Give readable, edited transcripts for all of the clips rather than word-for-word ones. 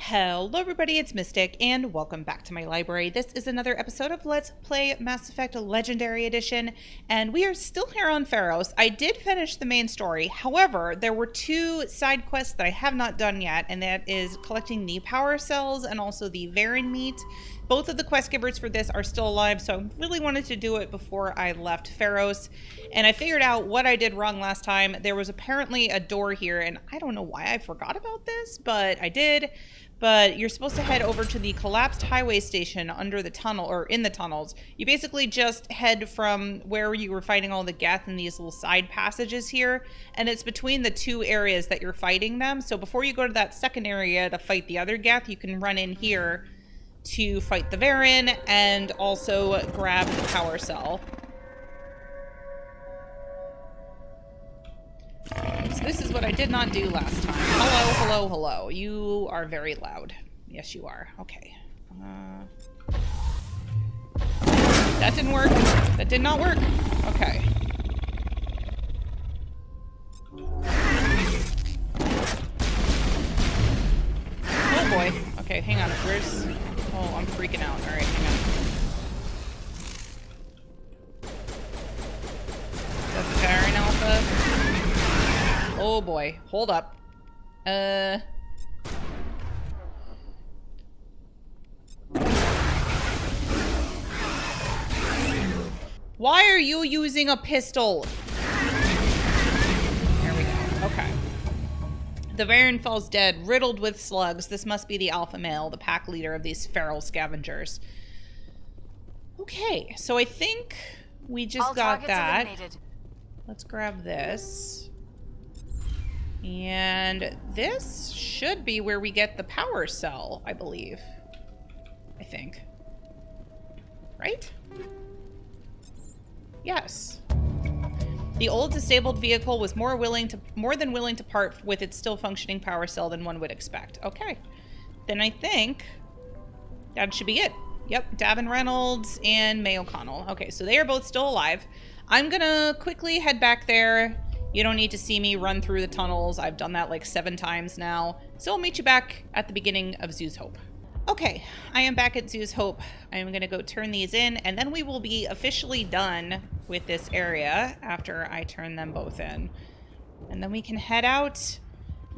Hello everybody, it's Mystic, and welcome back to my library. This is another episode of Let's Play Mass Effect Legendary Edition, and we are still here on Pharos. I did finish the main story, however, there were two side quests that I have not done yet, and that is collecting the power cells and also the Varen meat. Both of the quest givers for this are still alive, so I really wanted to do it before I left Pharos, and I figured out what I did wrong last time. There was apparently a door here, and I don't know why I forgot about this, but I did. But you're supposed to head over to the collapsed highway station under the tunnel, or in the tunnels. You basically just head from where you were fighting all the Geth in these little side passages here, and it's between the two areas that you're fighting them. So before you go to that second area to fight the other Geth, you can run in here to fight the Varen and also grab the power cell. So this is what I did not do last time. Hello, hello, hello. You are very loud. Yes, you are. Okay. That didn't work. That did not work. Okay. Oh boy. Okay, hang on. Where's... Oh, I'm freaking out. Alright, hang on. Is that the Varen Alpha? Oh boy, hold up. Why are you using a pistol? There we go. Okay. The Varen falls dead, riddled with slugs. This must be the alpha male, the pack leader of these feral scavengers. Okay, so I think we just got that. Eliminated. Let's grab this. And this should be where we get the power cell, I believe. I think. Right? Yes. The old disabled vehicle was more than willing to part with its still functioning power cell than one would expect. Okay. Then I think that should be it. Yep, Davin Reynolds and May O'Connell. Okay, so they are both still alive. I'm gonna quickly head back there. You don't need to see me run through the tunnels. I've done that like 7 times now. So I'll meet you back at the beginning of Zhu's Hope. Okay, I am back at Zhu's Hope. I'm going to go turn these in, and then we will be officially done with this area after I turn them both in. And then we can head out,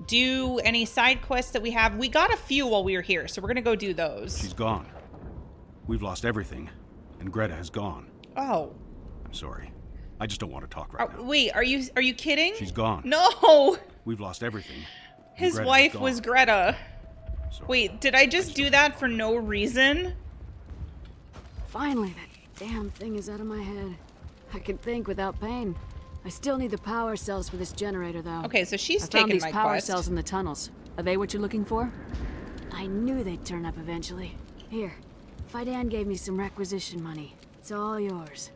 do any side quests that we have. We got a few while we were here, so we're going to go do those. She's gone. We've lost everything, and Greta has gone. Oh. I'm sorry. I just don't want to talk right now. Wait, are you kidding? She's gone. No! We've lost everything. His wife was Greta. Sorry. Wait, did I just do that for no reason? Finally, that damn thing is out of my head. I can think without pain. I still need the power cells for this generator, though. Okay, so she's taken my quest. I found these power cells in the tunnels. Are they what you're looking for? I knew they'd turn up eventually. Here, Fidan gave me some requisition money. It's all yours.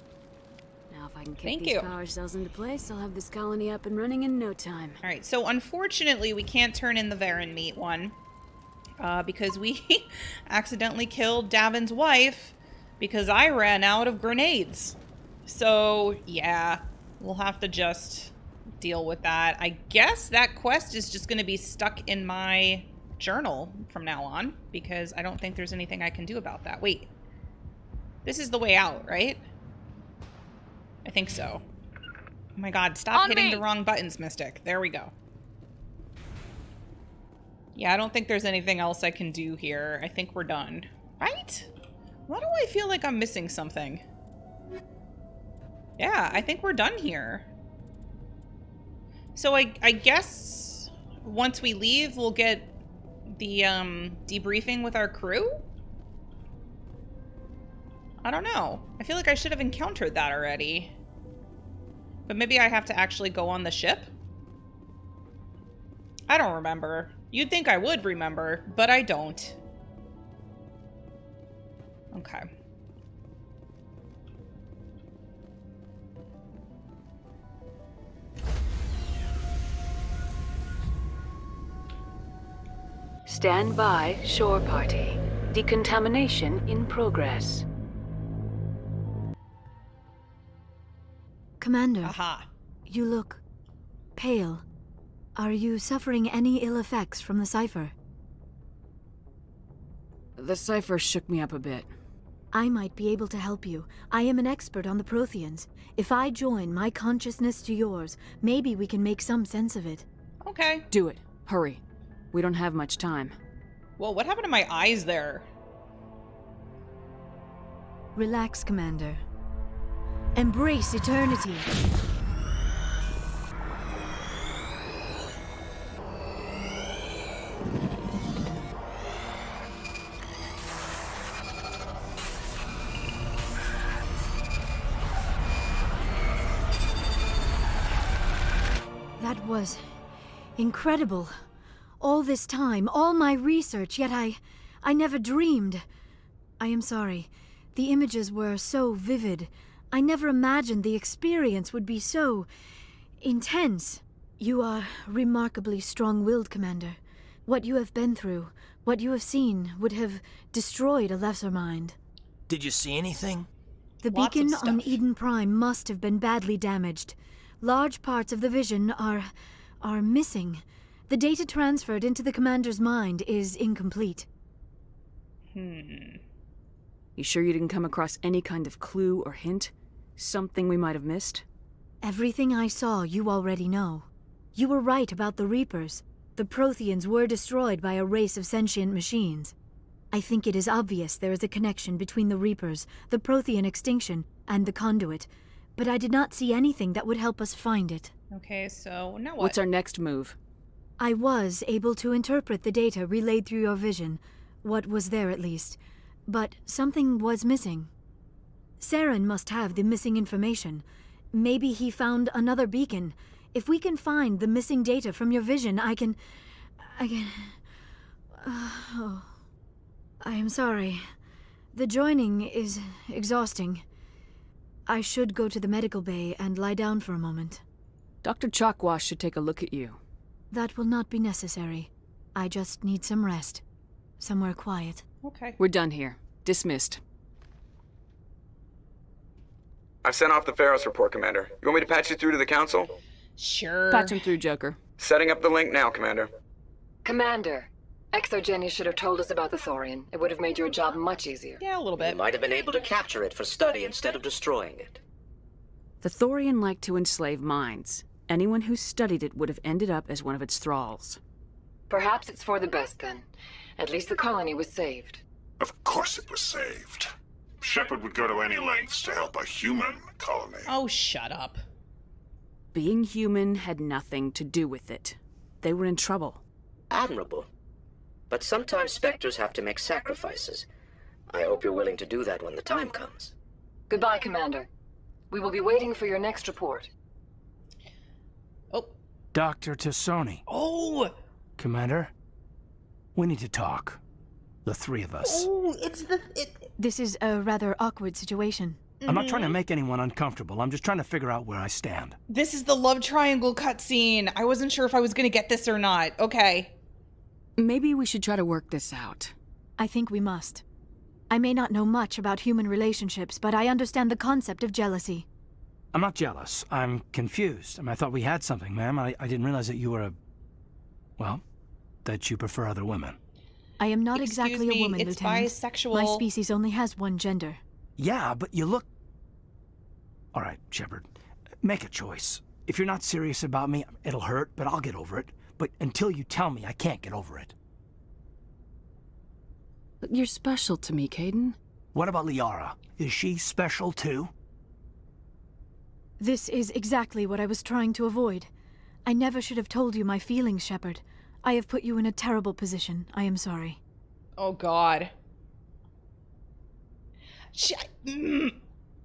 Now, if I can kick these power cells into place, I'll have this colony up and running in no time. All right, so unfortunately, we can't turn in the Varen meat one because we accidentally killed Davin's wife because I ran out of grenades. So, yeah, we'll have to just deal with that. I guess that quest is just going to be stuck in my journal from now on because I don't think there's anything I can do about that. Wait, this is the way out, right? I think so. Oh my god, stop hitting the wrong buttons, Mystic. There we go. Yeah, I don't think there's anything else I can do here. I think we're done. Right? Why do I feel like I'm missing something? Yeah, I think we're done here. So I guess once we leave, we'll get the debriefing with our crew? I don't know. I feel like I should have encountered that already. But maybe I have to actually go on the ship? I don't remember. You'd think I would remember, but I don't. Okay. Stand by, shore party. Decontamination in progress. Commander, Aha. You look pale. Are you suffering any ill effects from the cipher? The cipher shook me up a bit. I might be able to help you. I am an expert on the Protheans. If I join my consciousness to yours, maybe we can make some sense of it. Okay. Do it. Hurry. We don't have much time. Well, what happened to my eyes there? Relax, Commander. Embrace eternity. That was incredible. All this time, all my research, yet I never dreamed. I am sorry. The images were so vivid. I never imagined the experience would be so intense. You are remarkably strong-willed, Commander. What you have been through, what you have seen, would have destroyed a lesser mind. Did you see anything? The Lots of beacon on stuff. Eden Prime must have been badly damaged. Large parts of the vision are missing. The data transferred into the commander's mind is incomplete. Hmm. You sure you didn't come across any kind of clue or hint? Something we might have missed? Everything I saw you already know. You were right about the Reapers. The Protheans were destroyed by a race of sentient machines. I think it is obvious there is a connection between the Reapers, the Prothean extinction, and the Conduit, but I did not see anything that would help us find it. Okay, so now what? What's our next move? I was able to interpret the data relayed through your vision, what was there at least, but something was missing. Saren must have the missing information. Maybe he found another beacon. If we can find the missing data from your vision, I can... Oh. I am sorry. The joining is exhausting. I should go to the medical bay and lie down for a moment. Dr. Chalkwash should take a look at you. That will not be necessary. I just need some rest. Somewhere quiet. Okay. We're done here. Dismissed. I've sent off the Pharos report, Commander. You want me to patch you through to the Council? Sure. Patch him through, Joker. Setting up the link now, Commander. Commander, Exogeny should have told us about the Thorian. It would have made your job much easier. Yeah, a little We bit. might have been able to capture it for study instead of destroying it. The Thorian liked to enslave minds. Anyone who studied it would have ended up as one of its thralls. Perhaps it's for the best then. At least the colony was saved. Of course it was saved. Shepard would go to any lengths to help a human colony. Oh, shut up. Being human had nothing to do with it. They were in trouble. Admirable. But sometimes Spectres have to make sacrifices. I hope you're willing to do that when the time comes. Goodbye, Commander. We will be waiting for your next report. Oh. Dr. Tassoni. Oh! Commander, we need to talk. The three of us. Oh, it's the... This is a rather awkward situation. I'm not trying to make anyone uncomfortable. I'm just trying to figure out where I stand. This is the love triangle cutscene. I wasn't sure if I was going to get this or not. Okay. Maybe we should try to work this out. I think we must. I may not know much about human relationships, but I understand the concept of jealousy. I'm not jealous. I'm confused. I thought we had something, ma'am. I didn't realize that you were well, that you prefer other women. I am not Excuse exactly me, a woman, it's Lieutenant. bisexual. My species only has one gender. Yeah, but you look... All right, Shepard. Make a choice. If you're not serious about me, it'll hurt, but I'll get over it. But until you tell me, I can't get over it. You're special to me, Caden. What about Liara? Is she special too? This is exactly what I was trying to avoid. I never should have told you my feelings, Shepard. I have put you in a terrible position. I am sorry. Oh, God.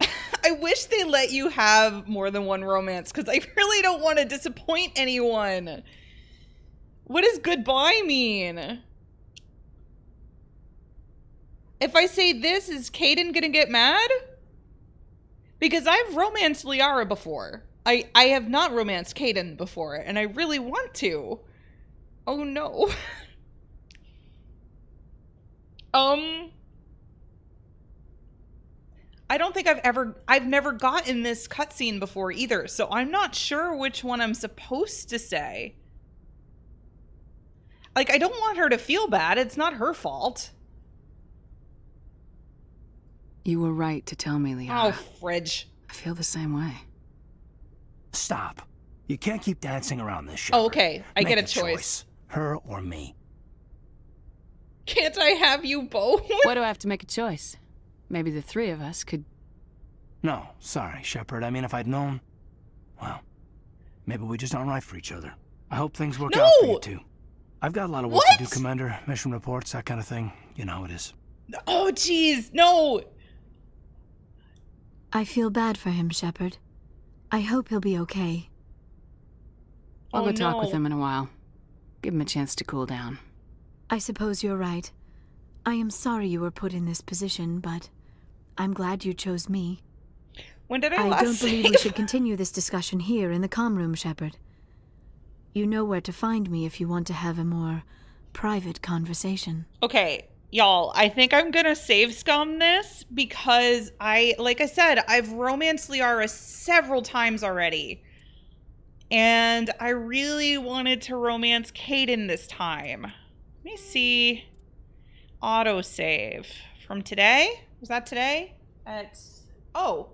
I wish they let you have more than one romance, because I really don't want to disappoint anyone. What does goodbye mean? If I say this, is Caden gonna get mad? Because I've romanced Liara before. I have not romanced Caden before, and I really want to. Oh no. I don't think I've never gotten this cutscene before either, so I'm not sure which one I'm supposed to say. Like, I don't want her to feel bad. It's not her fault. You were right to tell me, Liara. Oh, fridge. I feel the same way. Stop. You can't keep dancing around this, Shepard. Oh, okay. I Make get a choice. Her or me. Can't I have you both? Why do I have to make a choice? Maybe the three of us could... No, sorry, Shepard. I mean, if I'd known... Well, maybe we just aren't right for each other. I hope things work out for you, too. I've got a lot of work to do, Commander. Mission reports, that kind of thing. You know how it is. Oh, jeez. No. I feel bad for him, Shepard. I hope he'll be okay. I'll go talk with no. him in a while. Give him a chance to cool down. I suppose you're right. I am sorry you were put in this position, but I'm glad you chose me. When did I I last don't believe we save? should continue this discussion here in the comm room, Shepard. You know where to find me if you want to have a more private conversation. Okay, y'all, I think I'm gonna save scum this because like I said, I've romanced Liara several times already. And I really wanted to romance Kaidan this time. Let me see. Autosave. From today? Was that today? Oh.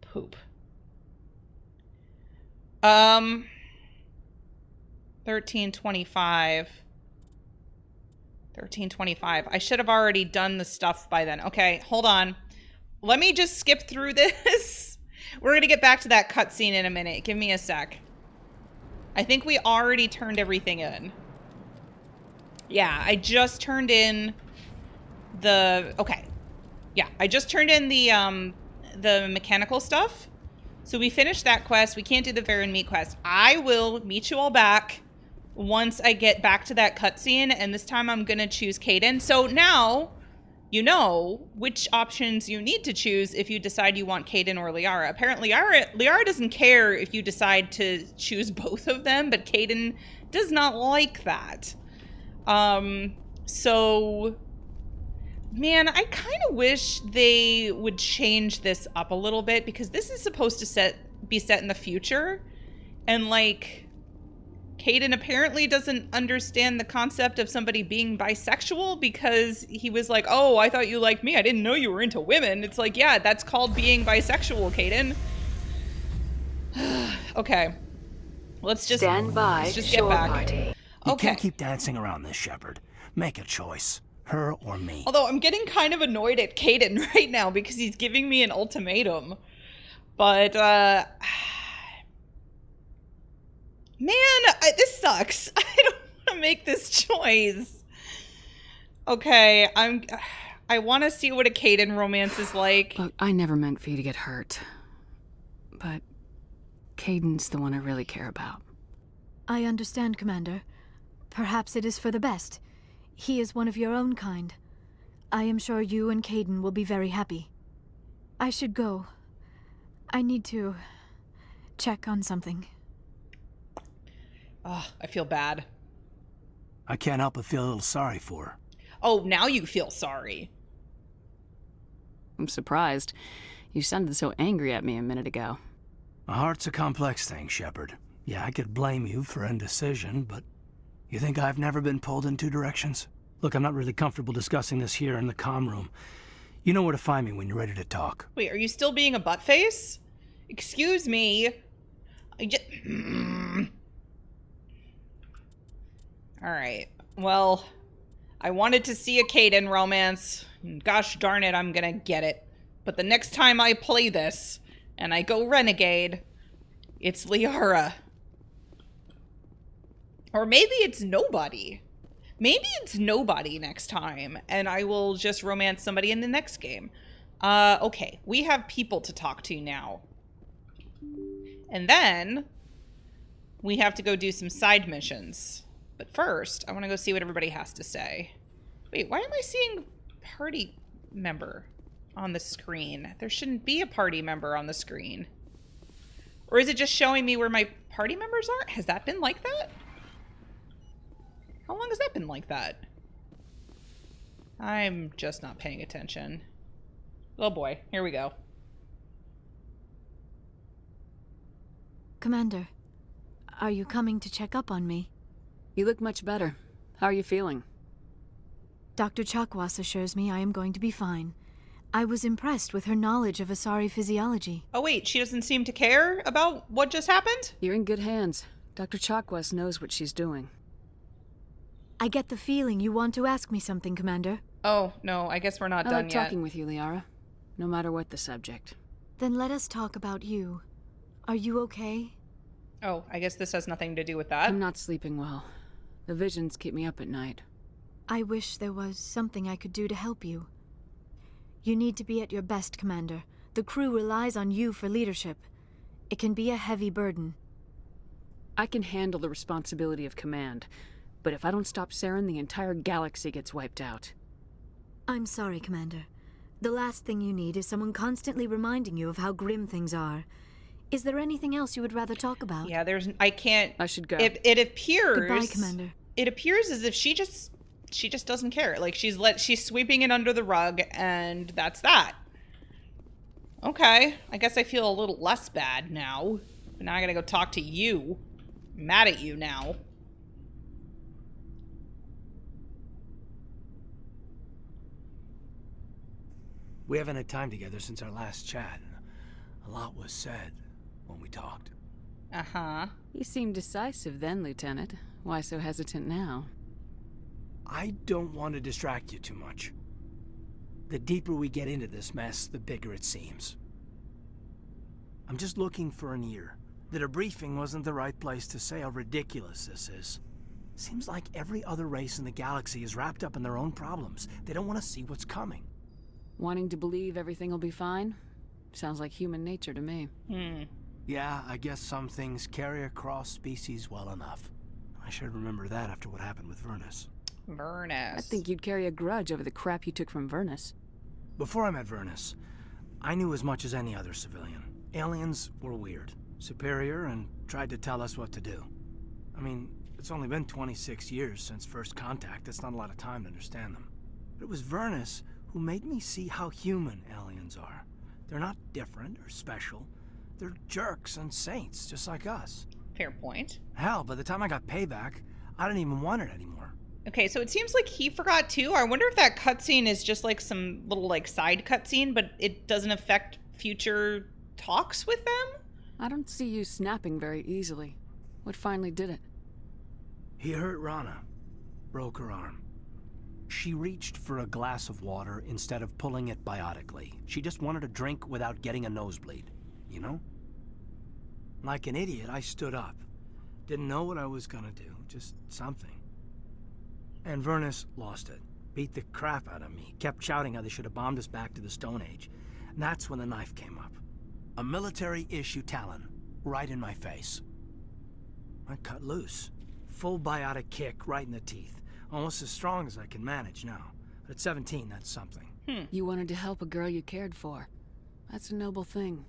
Poop. 1325. 1325. I should have already done the stuff by then. Okay, hold on. Let me just skip through this. We're gonna get back to that cutscene in a minute. Give me a sec. I think we already turned everything in. Yeah, I just turned in the... Okay. Yeah, I just turned in the mechanical stuff. So we finished that quest. We can't do the Varen Meat quest. I will meet you all back once I get back to that cutscene, and this time I'm gonna choose Kaidan. So now you know which options you need to choose if you decide you want Kaidan or Liara. Apparently, Liara doesn't care if you decide to choose both of them, but Kaidan does not like that. So... Man, I kind of wish they would change this up a little bit, because this is supposed to be set in the future. And, like, Kaidan apparently doesn't understand the concept of somebody being bisexual, because he was like, oh, I thought you liked me. I didn't know you were into women. It's like, yeah, that's called being bisexual, Kaidan. Okay. Let's just Stand by. Let's just Shore get back. party. You Okay. can't keep dancing around this, Shepard. Make a choice. Her or me. Although I'm getting kind of annoyed at Kaidan right now because he's giving me an ultimatum. But, man, this sucks. I don't want to make this choice. Okay, I want to see what a Kaidan romance is like. Look, I never meant for you to get hurt. But Kaidan's the one I really care about. I understand, Commander. Perhaps it is for the best. He is one of your own kind. I am sure you and Kaidan will be very happy. I should go. I need to check on something. Oh, I feel bad. I can't help but feel a little sorry for her. Oh, now you feel sorry. I'm surprised. You sounded so angry at me a minute ago. A heart's a complex thing, Shepard. Yeah, I could blame you for indecision, but you think I've never been pulled in two directions? Look, I'm not really comfortable discussing this here in the comm room. You know where to find me when you're ready to talk. Wait, are you still being a buttface? Excuse me. I just... Alright. Well, I wanted to see a Kaidan romance. Gosh darn it, I'm gonna get it. But the next time I play this, and I go renegade, it's Liara. Or maybe it's nobody. Maybe it's nobody next time, and I will just romance somebody in the next game. Okay, we have people to talk to now. And then we have to go do some side missions. But first, I want to go see what everybody has to say. Wait, why am I seeing party member on the screen? There shouldn't be a party member on the screen. Or is it just showing me where my party members are? Has that been like that? How long has that been like that? I'm just not paying attention. Oh boy, here we go. Commander, are you coming to check up on me? You look much better. How are you feeling? Dr. Chakwas assures me I am going to be fine. I was impressed with her knowledge of Asari physiology. Oh wait, she doesn't seem to care about what just happened? You're in good hands. Dr. Chakwas knows what she's doing. I get the feeling you want to ask me something, Commander. Oh, no, I guess we're not I done like yet. talking with you, Liara. No matter what the subject. Then let us talk about you. Are you okay? Oh, I guess this has nothing to do with that. I'm not sleeping well. The visions keep me up at night. I wish there was something I could do to help you. You need to be at your best, Commander. The crew relies on you for leadership. It can be a heavy burden. I can handle the responsibility of command, but if I don't stop Saren, the entire galaxy gets wiped out. I'm sorry, Commander. The last thing you need is someone constantly reminding you of how grim things are. Is there anything else you would rather talk about? Yeah, I can't. I should go. It appears. Goodbye, Commander. It appears as if she just doesn't care. Like she's sweeping it under the rug, and that's that. Okay, I guess I feel a little less bad now. But now I gotta go talk to you. I'm mad at you now. We haven't had time together since our last chat. A lot was said when we talked. Uh-huh. You seemed decisive then, Lieutenant. Why so hesitant now? I don't want to distract you too much. The deeper we get into this mess, the bigger it seems. I'm just looking for an ear. The debriefing wasn't the right place to say how ridiculous this is. Seems like every other race in the galaxy is wrapped up in their own problems. They don't want to see what's coming. Wanting to believe everything will be fine? Sounds like human nature to me. Yeah, I guess some things carry across species well enough. I should remember that after what happened with Vernus. Vernus. I think you'd carry a grudge over the crap you took from Vernus. Before I met Vernus, I knew as much as any other civilian. Aliens were weird, superior, and tried to tell us what to do. I mean, it's only been 26 years since first contact. That's not a lot of time to understand them. But it was Vernus who made me see how human aliens are. They're not different or special. They're jerks and saints, just like us. Fair point. Hell, by the time I got payback, I didn't even want it anymore. Okay, so it seems like he forgot too. I wonder if that cutscene is just like some little like side cutscene, but it doesn't affect future talks with them? I don't see you snapping very easily. What finally did it? He hurt Rana. Broke her arm. She reached for a glass of water instead of pulling it biotically. She just wanted a drink without getting a nosebleed, you know? Like an idiot, I stood up. Didn't know what I was gonna do, just something. And Vernus lost it. Beat the crap out of me. Kept shouting how they should have bombed us back to the Stone Age. And that's when the knife came up. A military-issue Talon, right in my face. I cut loose. Full biotic kick right in the teeth. Almost as strong as I can manage now. But at 17, that's something. You wanted to help a girl you cared for. That's a noble thing.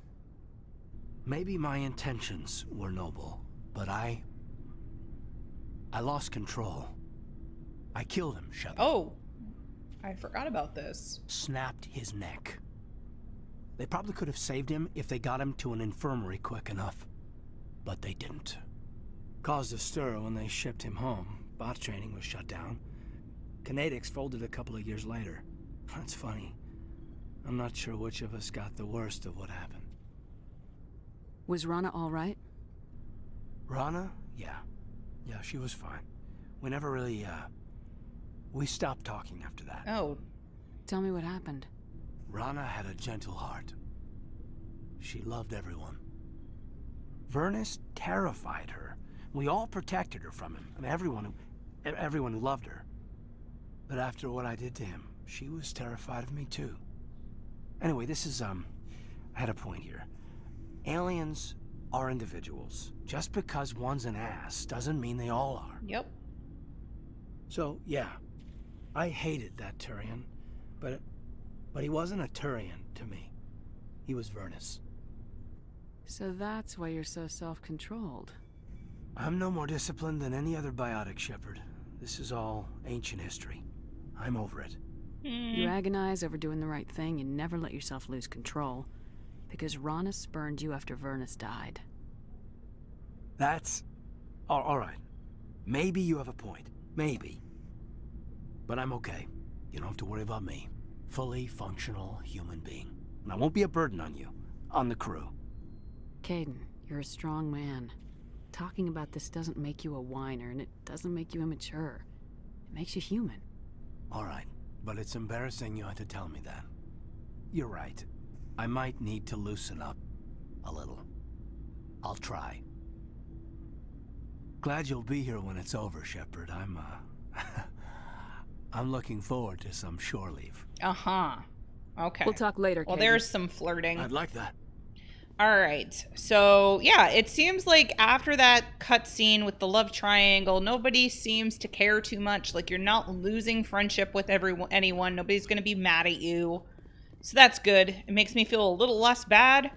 Maybe my intentions were noble, but I lost control. I killed him, Shepard. Oh, I forgot about this. Snapped his neck. They probably could have saved him if they got him to an infirmary quick enough. But they didn't. Caused a stir when they shipped him home. Bot training was shut down. Kinetics folded a couple of years later. That's funny. I'm not sure which of us got the worst of what happened. Was Rana all right? Rana? Yeah. Yeah, she was fine. We never really, we stopped talking after that. Oh. Tell me what happened. Rana had a gentle heart. She loved everyone. Vernus terrified her. We all protected her from him. I mean, everyone who loved her. But after what I did to him, she was terrified of me too. Anyway, this is, I had a point here. Aliens are individuals. Just because one's an ass doesn't mean they all are. Yep. So, yeah, I hated that Turian, but he wasn't a Turian to me. He was Vernus. So that's why you're so self-controlled. I'm no more disciplined than any other biotic, Shepard. This is all ancient history. I'm over it. You agonize over doing the right thing and never let yourself lose control. Because Rana spurned you after Vernus died. That's... all right. Maybe you have a point. Maybe. But I'm okay. You don't have to worry about me. Fully functional human being. And I won't be a burden on you. On the crew. Caden, you're a strong man. Talking about this doesn't make you a whiner, and it doesn't make you immature. It makes you human. All right, but it's embarrassing you had to tell me that. You're right. I might need to loosen up a little. I'll try. Glad you'll be here when it's over, Shepard. I'm looking forward to some shore leave. Uh-huh. Okay. We'll talk later, Well, Caden. there's some flirting. I'd like that. All right. So, yeah, it seems like after that cutscene with the love triangle, nobody seems to care too much. Like, you're not losing friendship with anyone. Nobody's going to be mad at you. So that's good. It makes me feel a little less bad.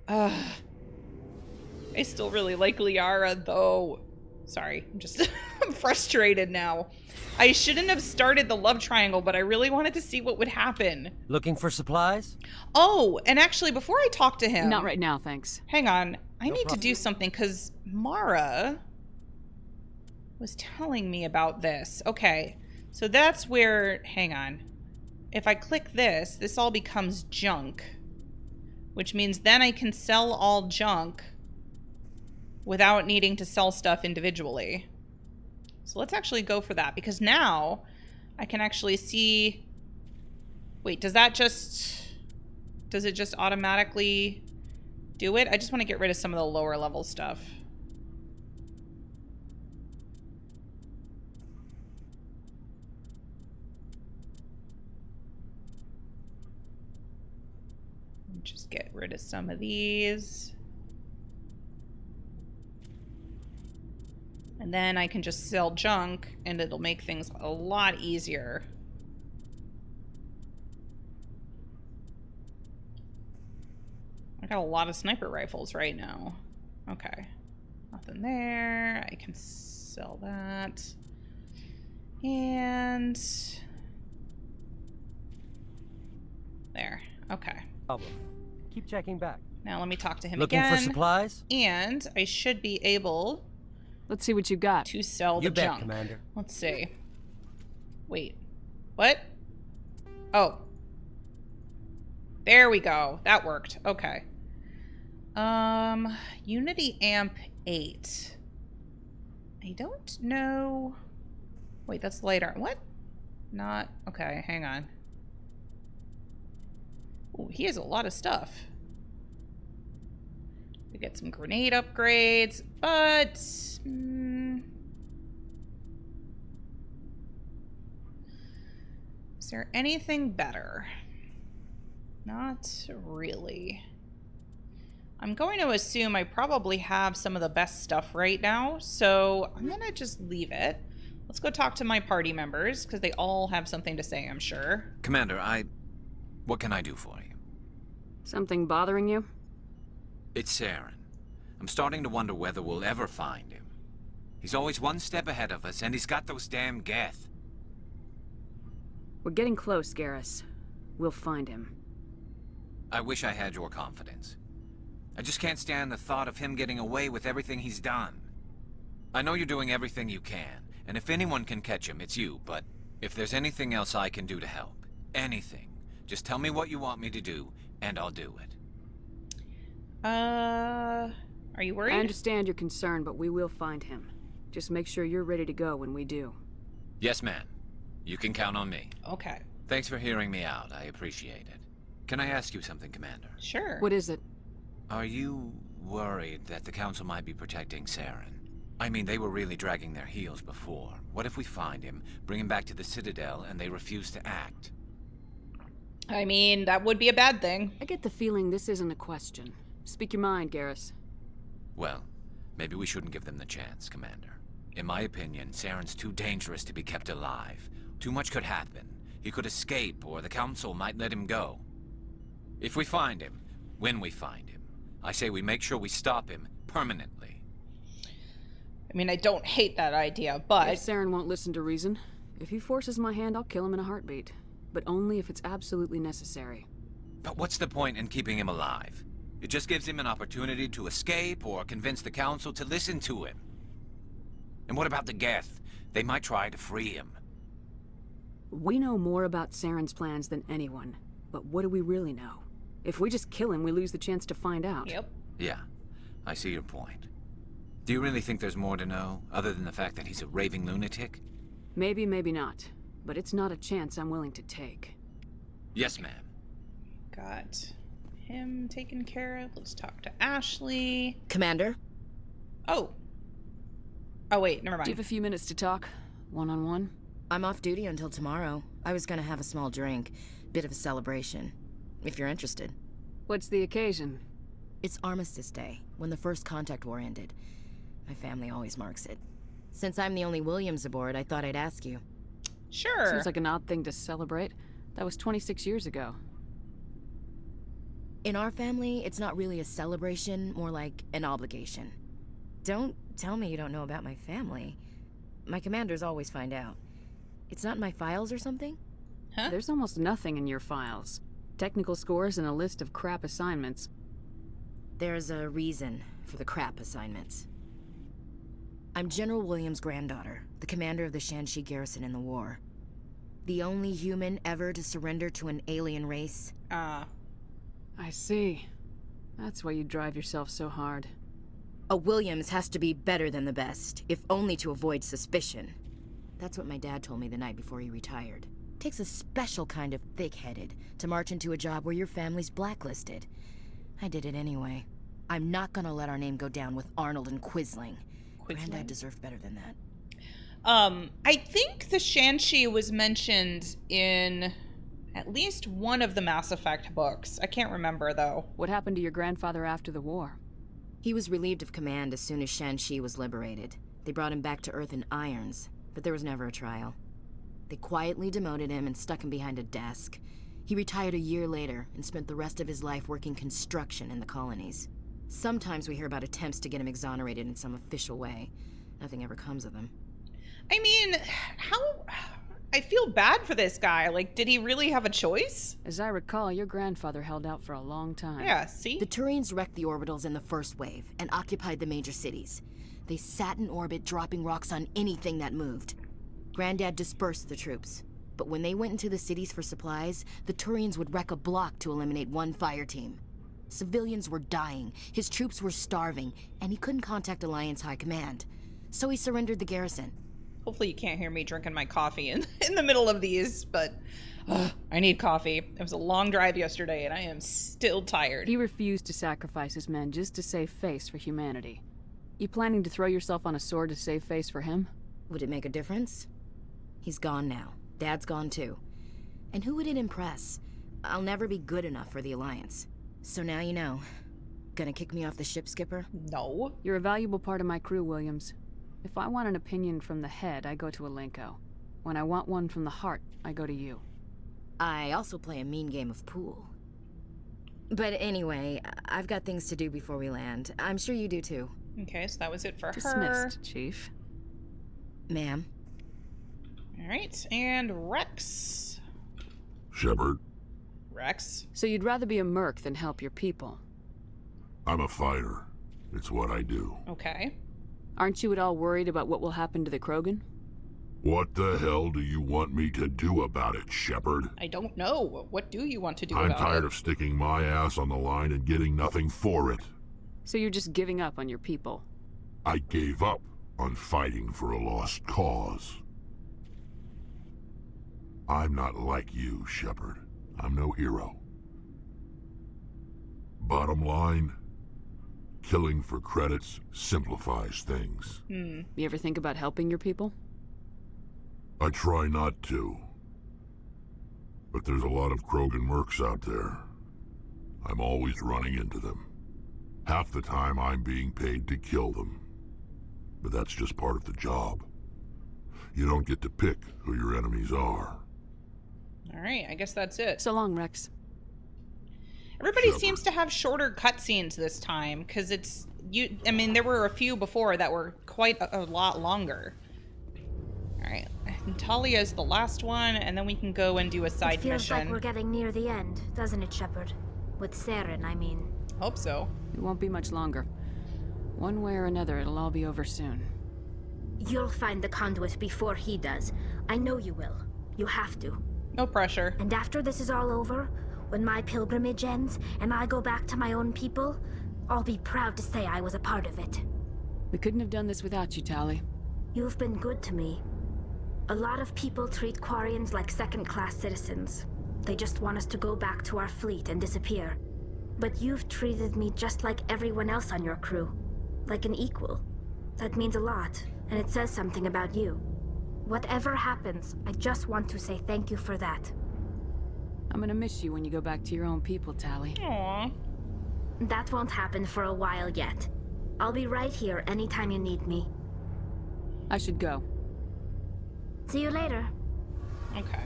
I still really like Liara, though. Sorry, I'm just I'm frustrated now. I shouldn't have started the love triangle, but I really wanted to see what would happen. Looking for supplies? Oh, and actually, before I talk to him... Not right now, thanks. Hang on. I No need problem. to do something, because Mara was telling me about this. Okay, so that's where... Hang on. If I click this, this all becomes junk. Which means then I can sell all junk without needing to sell stuff individually. So let's actually go for that, because now I can actually see... Wait, does it just automatically do it? I just want to get rid of some of the lower level stuff. Just get rid of some of these. And then I can just sell junk, and it'll make things a lot easier. I got a lot of sniper rifles right now. Okay. Nothing there. I can sell that. And... there. Okay. Problem. Keep checking back. Now let me talk to him Looking again. for supplies? And I should be able Let's see what you got. to sell the You bet, junk. Commander. Let's see. Wait. What? Oh. There we go. That worked. Okay. Unity Amp 8. I don't know. Wait, that's lighter. What? Not. Okay, hang on. Ooh, he has a lot of stuff. We get some grenade upgrades, but... is there anything better? Not really. I'm going to assume I probably have some of the best stuff right now, so I'm gonna just leave it. Let's go talk to my party members, because they all have something to say, I'm sure. Commander, what can I do for you? Something bothering you? It's Saren. I'm starting to wonder whether we'll ever find him. He's always one step ahead of us, and he's got those damn Geth. We're getting close, Garrus. We'll find him. I wish I had your confidence. I just can't stand the thought of him getting away with everything he's done. I know you're doing everything you can, and if anyone can catch him, it's you, but if there's anything else I can do to help, anything, just tell me what you want me to do, and I'll do it. Are you worried? I understand your concern, but we will find him. Just make sure you're ready to go when we do. Yes, ma'am. You can count on me. Okay. Thanks for hearing me out. I appreciate it. Can I ask you something, Commander? Sure. What is it? Are you worried that the Council might be protecting Saren? I mean, they were really dragging their heels before. What if we find him, bring him back to the Citadel, and they refuse to act? I mean, that would be a bad thing. I get the feeling this isn't a question. Speak your mind, Garrus. Well, maybe we shouldn't give them the chance, Commander. In my opinion, Saren's too dangerous to be kept alive. Too much could happen. He could escape, or the Council might let him go. If we find him, when we find him, I say we make sure we stop him permanently. I mean, I don't hate that idea, but... If Saren won't listen to reason, if he forces my hand, I'll kill him in a heartbeat. But only if it's absolutely necessary. But what's the point in keeping him alive? It just gives him an opportunity to escape or convince the Council to listen to him. And what about the Geth? They might try to free him. We know more about Saren's plans than anyone, but what do we really know? If we just kill him, we lose the chance to find out. Yep. Yeah, I see your point. Do you really think there's more to know, other than the fact that he's a raving lunatic? Maybe, maybe not. But it's not a chance I'm willing to take. Yes, ma'am. Got him taken care of. Let's talk to Ashley. Commander? Oh. Oh, wait, never mind. Do you have a few minutes to talk? One-on-one? I'm off duty until tomorrow. I was gonna have a small drink. Bit of a celebration. If you're interested. What's the occasion? It's Armistice Day, when the first contact war ended. My family always marks it. Since I'm the only Williams aboard, I thought I'd ask you. Sure. Seems like an odd thing to celebrate. That was 26 years ago. In our family, it's not really a celebration, more like an obligation. Don't tell me you don't know about my family. My commanders always find out. It's not in my files or something? Huh? There's almost nothing in your files. Technical scores and a list of crap assignments. There's a reason for the crap assignments. I'm General Williams' granddaughter, the commander of the Shanxi garrison in the war. The only human ever to surrender to an alien race. Ah. I see. That's why you drive yourself so hard. A Williams has to be better than the best, if only to avoid suspicion. That's what my dad told me the night before he retired. Takes a special kind of thick-headed to march into a job where your family's blacklisted. I did it anyway. I'm not gonna let our name go down with Arnold and Quisling. Granddad deserved better than that. I think the Shanxi was mentioned in at least one of the Mass Effect books. I can't remember, though. What happened to your grandfather after the war? He was relieved of command as soon as Shanxi was liberated. They brought him back to Earth in irons, but there was never a trial. They quietly demoted him and stuck him behind a desk. He retired a year later and spent the rest of his life working construction in the colonies. Sometimes we hear about attempts to get him exonerated in some official way. Nothing ever comes of him. I mean, I feel bad for this guy. Like, did he really have a choice? As I recall, your grandfather held out for a long time. Yeah, see? The Turians wrecked the orbitals in the first wave and occupied the major cities. They sat in orbit, dropping rocks on anything that moved. Granddad dispersed the troops. But when they went into the cities for supplies, the Turians would wreck a block to eliminate one fire team. Civilians were dying, his troops were starving, and he couldn't contact Alliance High Command. So he surrendered the garrison. Hopefully you can't hear me drinking my coffee in the middle of these, but I need coffee. It was a long drive yesterday, and I am still tired. He refused to sacrifice his men just to save face for humanity. You planning to throw yourself on a sword to save face for him? Would it make a difference? He's gone now. Dad's gone too. And who would it impress? I'll never be good enough for the Alliance. So now you know. Gonna kick me off the ship, Skipper? No. You're a valuable part of my crew, Williams. If I want an opinion from the head, I go to Alenko. When I want one from the heart, I go to you. I also play a mean game of pool. But anyway, I've got things to do before we land. I'm sure you do too. Okay, so that was it for her. Dismissed, Chief. Ma'am. Alright, and Rex. Shepard, Rex. So you'd rather be a merc than help your people? I'm a fighter. It's what I do. Okay. Aren't you at all worried about what will happen to the Krogan? What the hell do you want me to do about it, Shepard? I don't know. What do you want to do I'm about tired it? of sticking my ass on the line and getting nothing for it. So you're just giving up on your people? I gave up on fighting for a lost cause. I'm not like you, Shepard. I'm no hero. Bottom line, killing for credits simplifies things. You ever think about helping your people? I try not to. But there's a lot of Krogan mercs out there. I'm always running into them. Half the time I'm being paid to kill them. But that's just part of the job. You don't get to pick who your enemies are. Alright, I guess that's it. So long, Rex. Everybody Shepard. seems to have shorter cutscenes this time, because it's... I mean, there were a few before that were quite a lot longer. Alright, Talia's the last one, and then we can go and do a side It feels mission. like we're getting near the end, doesn't it, Shepard? With Saren, I mean. Hope so. It won't be much longer. One way or another, it'll all be over soon. You'll find the conduit before he does. I know you will. You have to. No pressure. And after this is all over, when my pilgrimage ends and I go back to my own people, I'll be proud to say I was a part of it. We couldn't have done this without you, Tali. You've been good to me. A lot of people treat Quarians like second-class citizens. They just want us to go back to our fleet and disappear. But you've treated me just like everyone else on your crew. Like an equal. That means a lot, and it says something about you. Whatever happens, I just want to say thank you for that. I'm gonna miss you when you go back to your own people, Tali. Aww. That won't happen for a while yet. I'll be right here anytime you need me. I should go. See you later. Okay.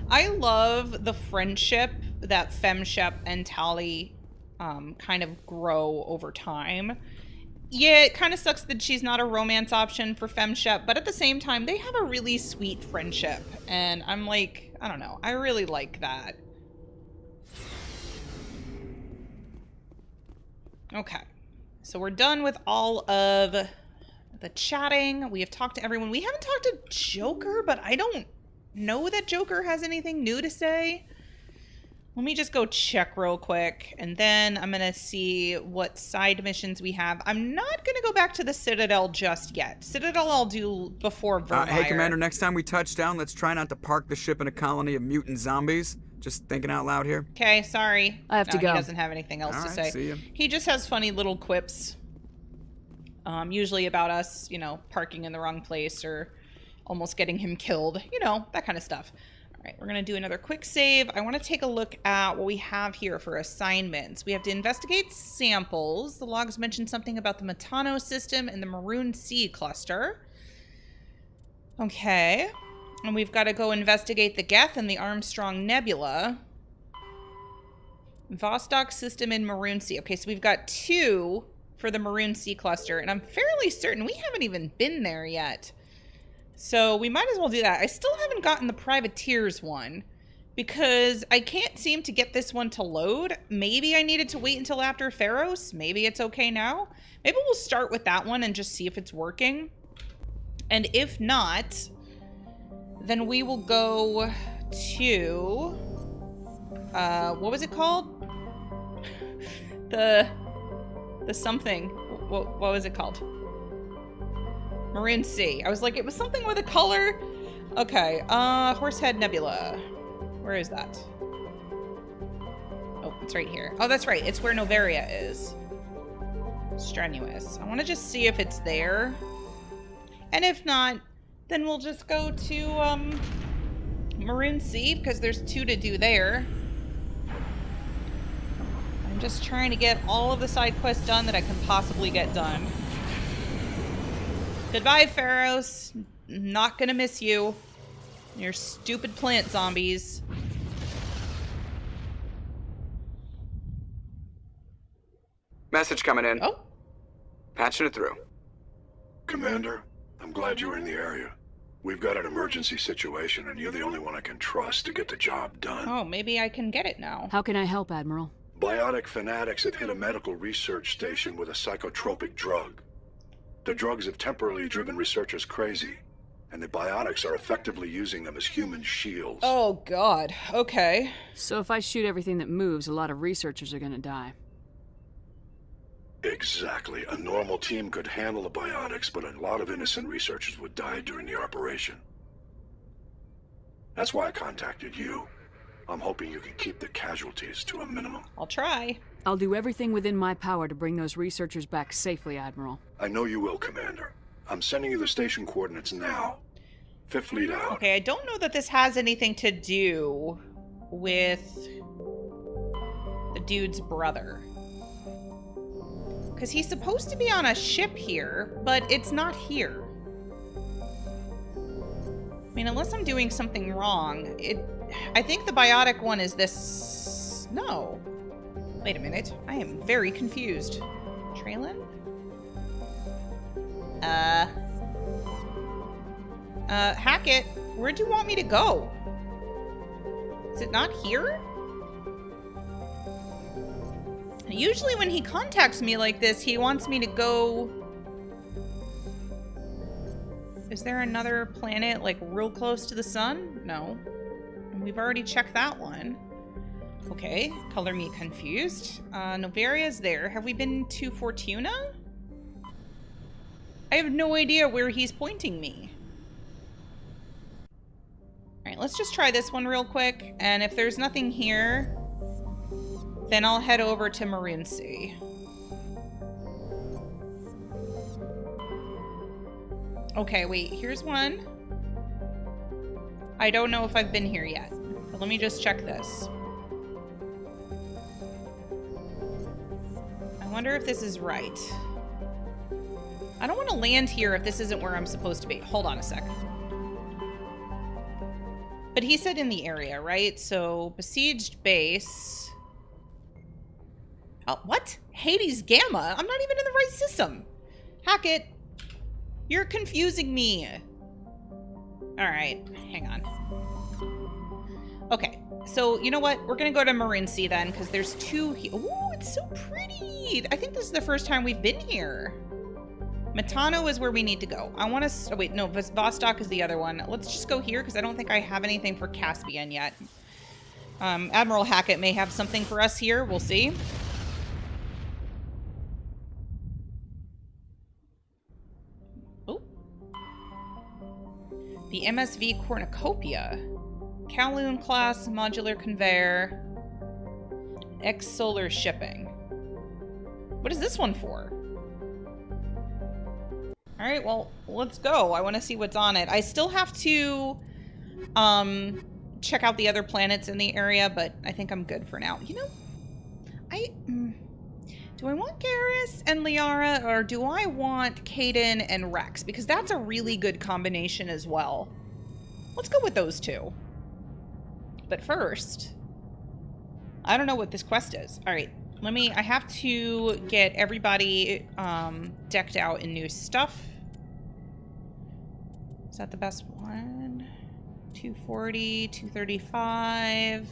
I love the friendship that FemShep and Tali kind of grow over time. Yeah, it kind of sucks that she's not a romance option for FemShep, but at the same time, they have a really sweet friendship. And I'm like, I don't know, I really like that. Okay. So we're done with all of the chatting. We have talked to everyone. We haven't talked to Joker, but I don't know that Joker has anything new to say. Let me just go check real quick, and then I'm going to see what side missions we have. I'm not going to go back to the Citadel just yet. Citadel I'll do before Vermeer. Hey, Commander, next time we touch down, let's try not to park the ship in a colony of mutant zombies. Just thinking out loud here. Okay, sorry. I have to go. He doesn't have anything else to say. See ya. He just has funny little quips. Usually about us, you know, parking in the wrong place or almost getting him killed. You know, that kind of stuff. All right, we're going to do another quick save. I want to take a look at what we have here for assignments. We have to investigate samples. The logs mention something about the Metano system and the Maroon Sea cluster. Okay. And we've got to go investigate the Geth and the Armstrong Nebula. Vostok system in Maroon Sea. Okay, so we've got 2 for the Maroon Sea cluster, and I'm fairly certain we haven't even been there yet. So we might as well do that. I still haven't gotten the Privateers one because I can't seem to get this one to load. Maybe I needed to wait until after Pharos. Maybe it's okay now. Maybe we'll start with that one and just see if it's working. And if not, then we will go to, what was it called? the something. What was it called? Maroon Sea. I was like, it was something with a color. Okay, Horsehead Nebula. Where is that? Oh, it's right here. Oh, that's right. It's where Noveria is. Strenuous. I want to just see if it's there. And if not, then we'll just go to, Maroon Sea, because there's 2 to do there. I'm just trying to get all of the side quests done that I can possibly get done. Goodbye, Pharos. Not gonna miss you. Your stupid plant zombies. Message coming in. Oh. Patching it through. Commander, I'm glad you're in the area. We've got an emergency situation, and you're the only one I can trust to get the job done. Oh, maybe I can get it now. How can I help, Admiral? Biotic fanatics have hit a medical research station with a psychotropic drug. The drugs have temporarily driven researchers crazy, and the biotics are effectively using them as human shields. Oh, God. Okay. So if I shoot everything that moves, a lot of researchers are gonna die. Exactly. A normal team could handle the biotics, but a lot of innocent researchers would die during the operation. That's why I contacted you. I'm hoping you can keep the casualties to a minimum. I'll try. I'll do everything within my power to bring those researchers back safely, Admiral. I know you will, Commander. I'm sending you the station coordinates now. 5th Fleet out. Okay, I don't know that this has anything to do with the dude's brother. Because he's supposed to be on a ship here, but it's not here. I mean, unless I'm doing something wrong, I think the biotic one is this... No. Wait a minute. I am very confused. Traylon? Hackett, where'd you want me to go? Is it not here? Usually when he contacts me like this, he wants me to go Is there another planet, like, real close to the sun? No. And we've already checked that one. Okay, color me confused. Novaria's there. Have we been to Fortuna? I have no idea where he's pointing me. Alright, let's just try this one real quick. And if there's nothing here, then I'll head over to Maroon Sea. Okay, wait, here's one. I don't know if I've been here yet, but let me just check this. I wonder if this is right. I don't want to land here if this isn't where I'm supposed to be. Hold on a second. But he said in the area, right? So, besieged base. Oh, what? Hades Gamma? I'm not even in the right system. Hackett. You're confusing me. Alright, hang on. Okay, so you know what? We're gonna go to Maroon Sea then, because there's two here. Ooh, it's so pretty. I think this is the first time we've been here. Matano is where we need to go. I want to... Oh, wait, no, Vostok is the other one. Let's just go here, because I don't think I have anything for Caspian yet. Admiral Hackett may have something for us here. We'll see. The MSV Cornucopia. Kowloon class modular conveyor. X-Solar shipping. What is this one for? Alright, well, let's go. I want to see what's on it. I still have to check out the other planets in the area, but I think I'm good for now. You know, do I want Garrus and Liara, or do I want Kaidan and Rex? Because that's a really good combination as well. Let's go with those two. But first, I don't know what this quest is. All right, I have to get everybody decked out in new stuff. Is that the best one? 240, 235.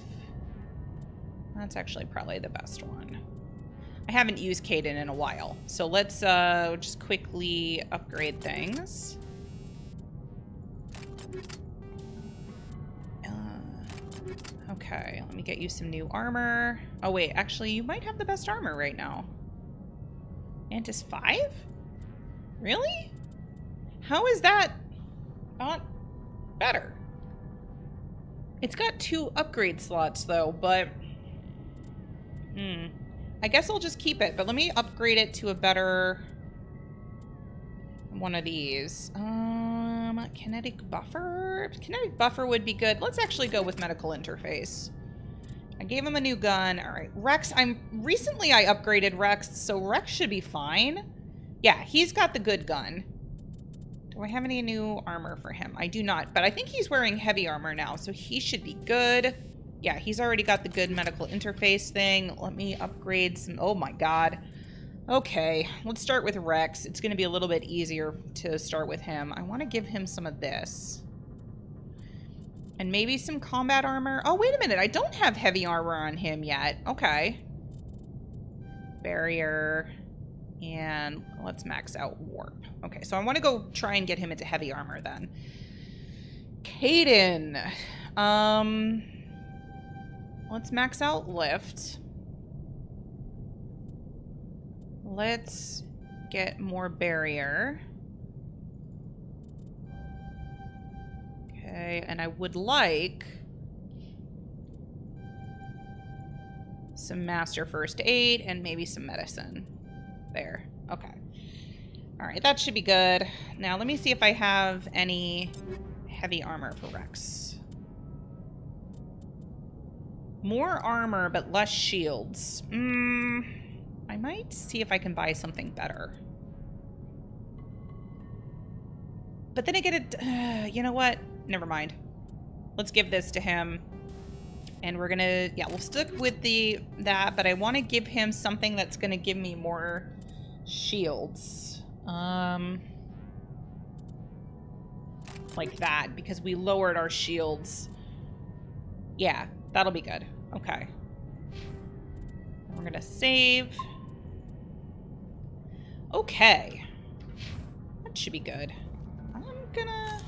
That's actually probably the best one. I haven't used Kaidan in a while, so let's just quickly upgrade things. Okay, let me get you some new armor. Oh wait, actually you might have the best armor right now. Mantis 5? Really? How is that not better? It's got 2 upgrade slots though, but... I guess I'll just keep it, but let me upgrade it to a better one of these. Kinetic buffer? Kinetic buffer would be good. Let's actually go with medical interface. I gave him a new gun. All right, Rex, recently I upgraded Rex, so Rex should be fine. Yeah, he's got the good gun. Do I have any new armor for him? I do not, but I think he's wearing heavy armor now, so he should be good. Yeah, he's already got the good medical interface thing. Let me upgrade some... Oh my god. Okay, let's start with Rex. It's going to be a little bit easier to start with him. I want to give him some of this. And maybe some combat armor. Oh, wait a minute. I don't have heavy armor on him yet. Okay. Barrier. And let's max out warp. Okay, so I want to go try and get him into heavy armor then. Kaidan. Let's max out lift. Let's get more barrier. Okay, and I would like some master first aid and maybe some medicine. There. Okay. All right, that should be good. Now let me see if I have any heavy armor for Rex. More armor, but less shields. I might see if I can buy something better. But then I get it... you know what? Never mind. Let's give this to him. And we're gonna... Yeah, we'll stick with that, but I want to give him something that's gonna give me more shields. Like that, because we lowered our shields. Yeah, that'll be good. Okay. We're gonna save. Okay. That should be good. gonna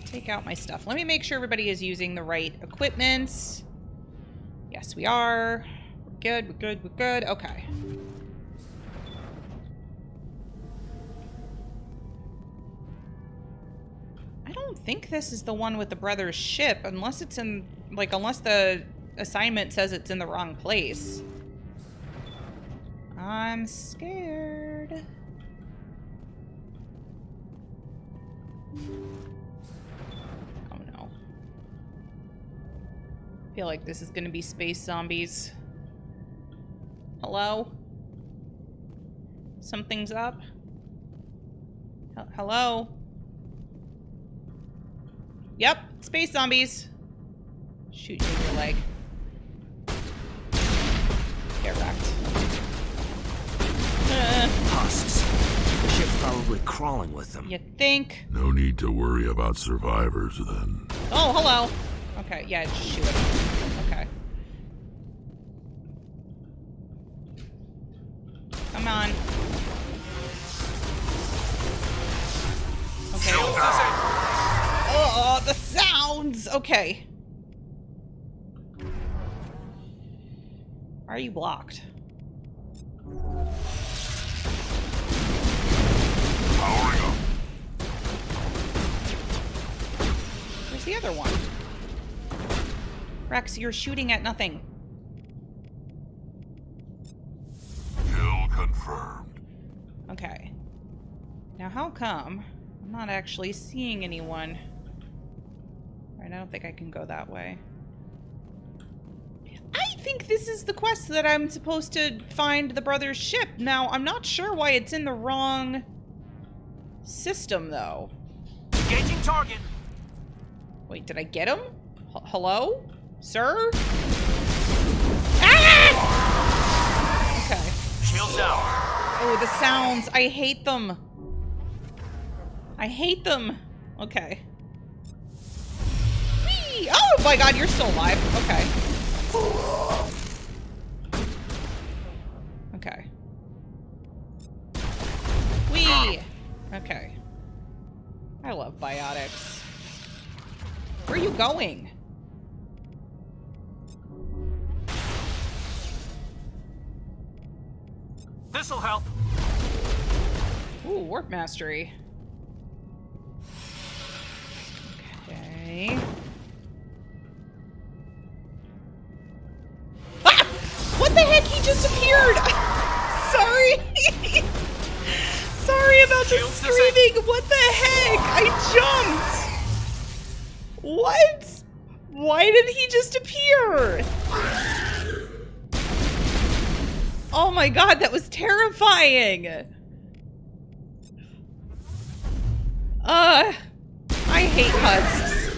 take out my stuff. Let me make sure everybody is using the right equipment. Yes, we are. We're good, we're good, we're good. Okay. I don't think this is the one with the brother's ship, unless it's in, like, unless the assignment says it's in the wrong place. I'm scared. Oh no. I feel like this is gonna be space zombies. Hello? Something's up? Hello? Yep, space zombies. Shoot you in your leg. Get wrecked. Husks. The ship's probably crawling with them. You think? No need to worry about survivors then. Oh, hello. Okay, yeah, just shoot it. Okay. Come on. Okay. Oh, the sounds! Okay. Are you blocked? Powering up. Where's the other one? Rex, you're shooting at nothing. Kill confirmed. Okay. Now how come I'm not actually seeing anyone? Alright, I don't think I can go that way. I think this is the quest that I'm supposed to find the brother's ship. Now, I'm not sure why it's in the wrong system, though. Engaging target. Wait, did I get him? Hello? Sir? Ah! Okay. Shield down. Oh, the sounds. I hate them. I hate them. Okay. Whee! Oh my god, you're still alive. Okay. Okay. Whee! Okay. I love biotics. Where are you going? This'll help. Ooh, warp mastery. Okay. Ah! What the heck? He just appeared! Sorry! Sorry about the screaming! What the heck? I jumped! What? Why did he just appear? Oh my god, that was terrifying! I hate husks.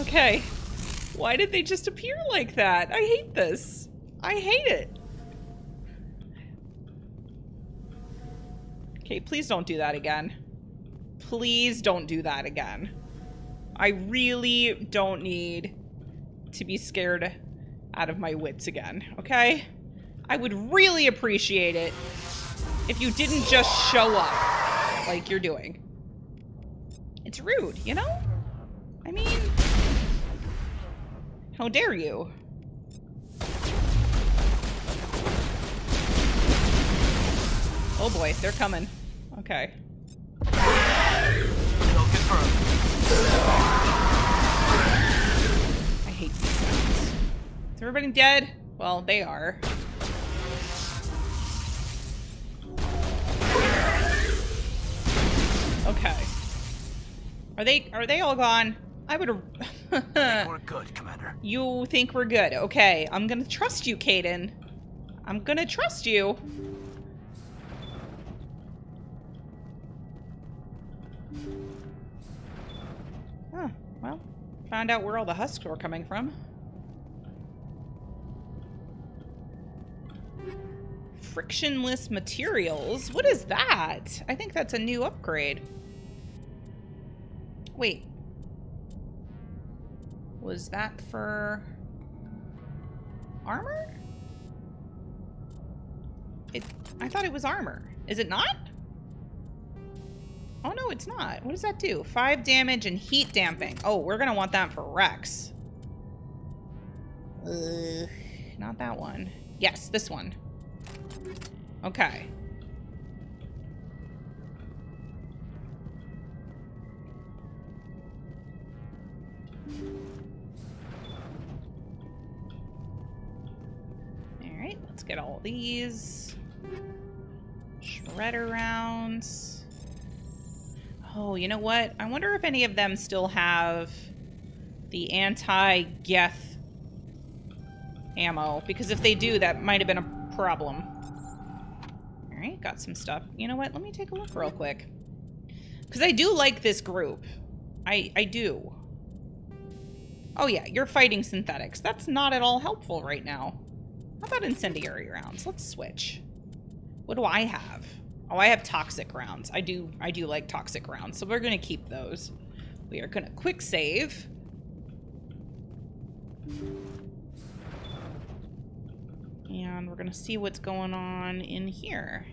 Okay. Why did they just appear like that? I hate this. I hate it. Okay, please don't do that again. Please don't do that again. I really don't need to be scared out of my wits again, okay? I would really appreciate it if you didn't just show up like you're doing. It's rude, you know? I mean, how dare you? Oh boy, they're coming. Okay. Kill confirmed. I hate these sounds. Is everybody dead? Well, they are. Okay. Are they all gone? I would have. I think we're good, Commander. You think we're good? Okay, I'm gonna trust you, Kaidan. I'm gonna trust you. Huh, well, found out where all the husks were coming from. Frictionless materials? What is that? I think that's a new upgrade. Wait. Was that for armor? I thought it was armor. Is it not? Oh, no, it's not. What does that do? 5 damage and heat damping. Oh, we're going to want that for Rex. Not that one. Yes, this one. Okay. Alright, let's get all these. Shredder rounds. Oh, you know what? I wonder if any of them still have the anti-Geth ammo. Because if they do, that might have been a problem. Alright, got some stuff. You know what? Let me take a look real quick. Because I do like this group. I do. Oh yeah, you're fighting synthetics. That's not at all helpful right now. How about incendiary rounds? Let's switch. What do I have? Oh, I have toxic rounds. I do like toxic rounds, so we're gonna keep those. We are gonna quick save. And we're gonna see what's going on in here.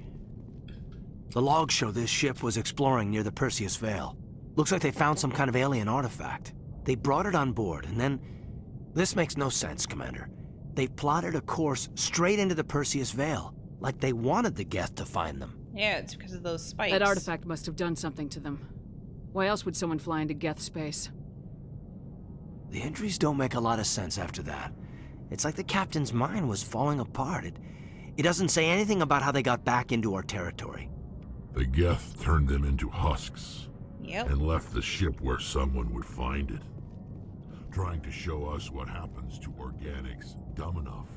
The logs show this ship was exploring near the Perseus Vale. Looks like they found some kind of alien artifact. They brought it on board, and then... This makes no sense, Commander. They plotted a course straight into the Perseus Vale, like they wanted the Geth to find them. Yeah, it's because of those spikes. That artifact must have done something to them. Why else would someone fly into Geth space? The entries don't make a lot of sense after that. It's like the captain's mind was falling apart. It doesn't say anything about how they got back into our territory. The Geth turned them into husks. Yep. And left the ship where someone would find it. Trying to show us what happens to organics dumb enough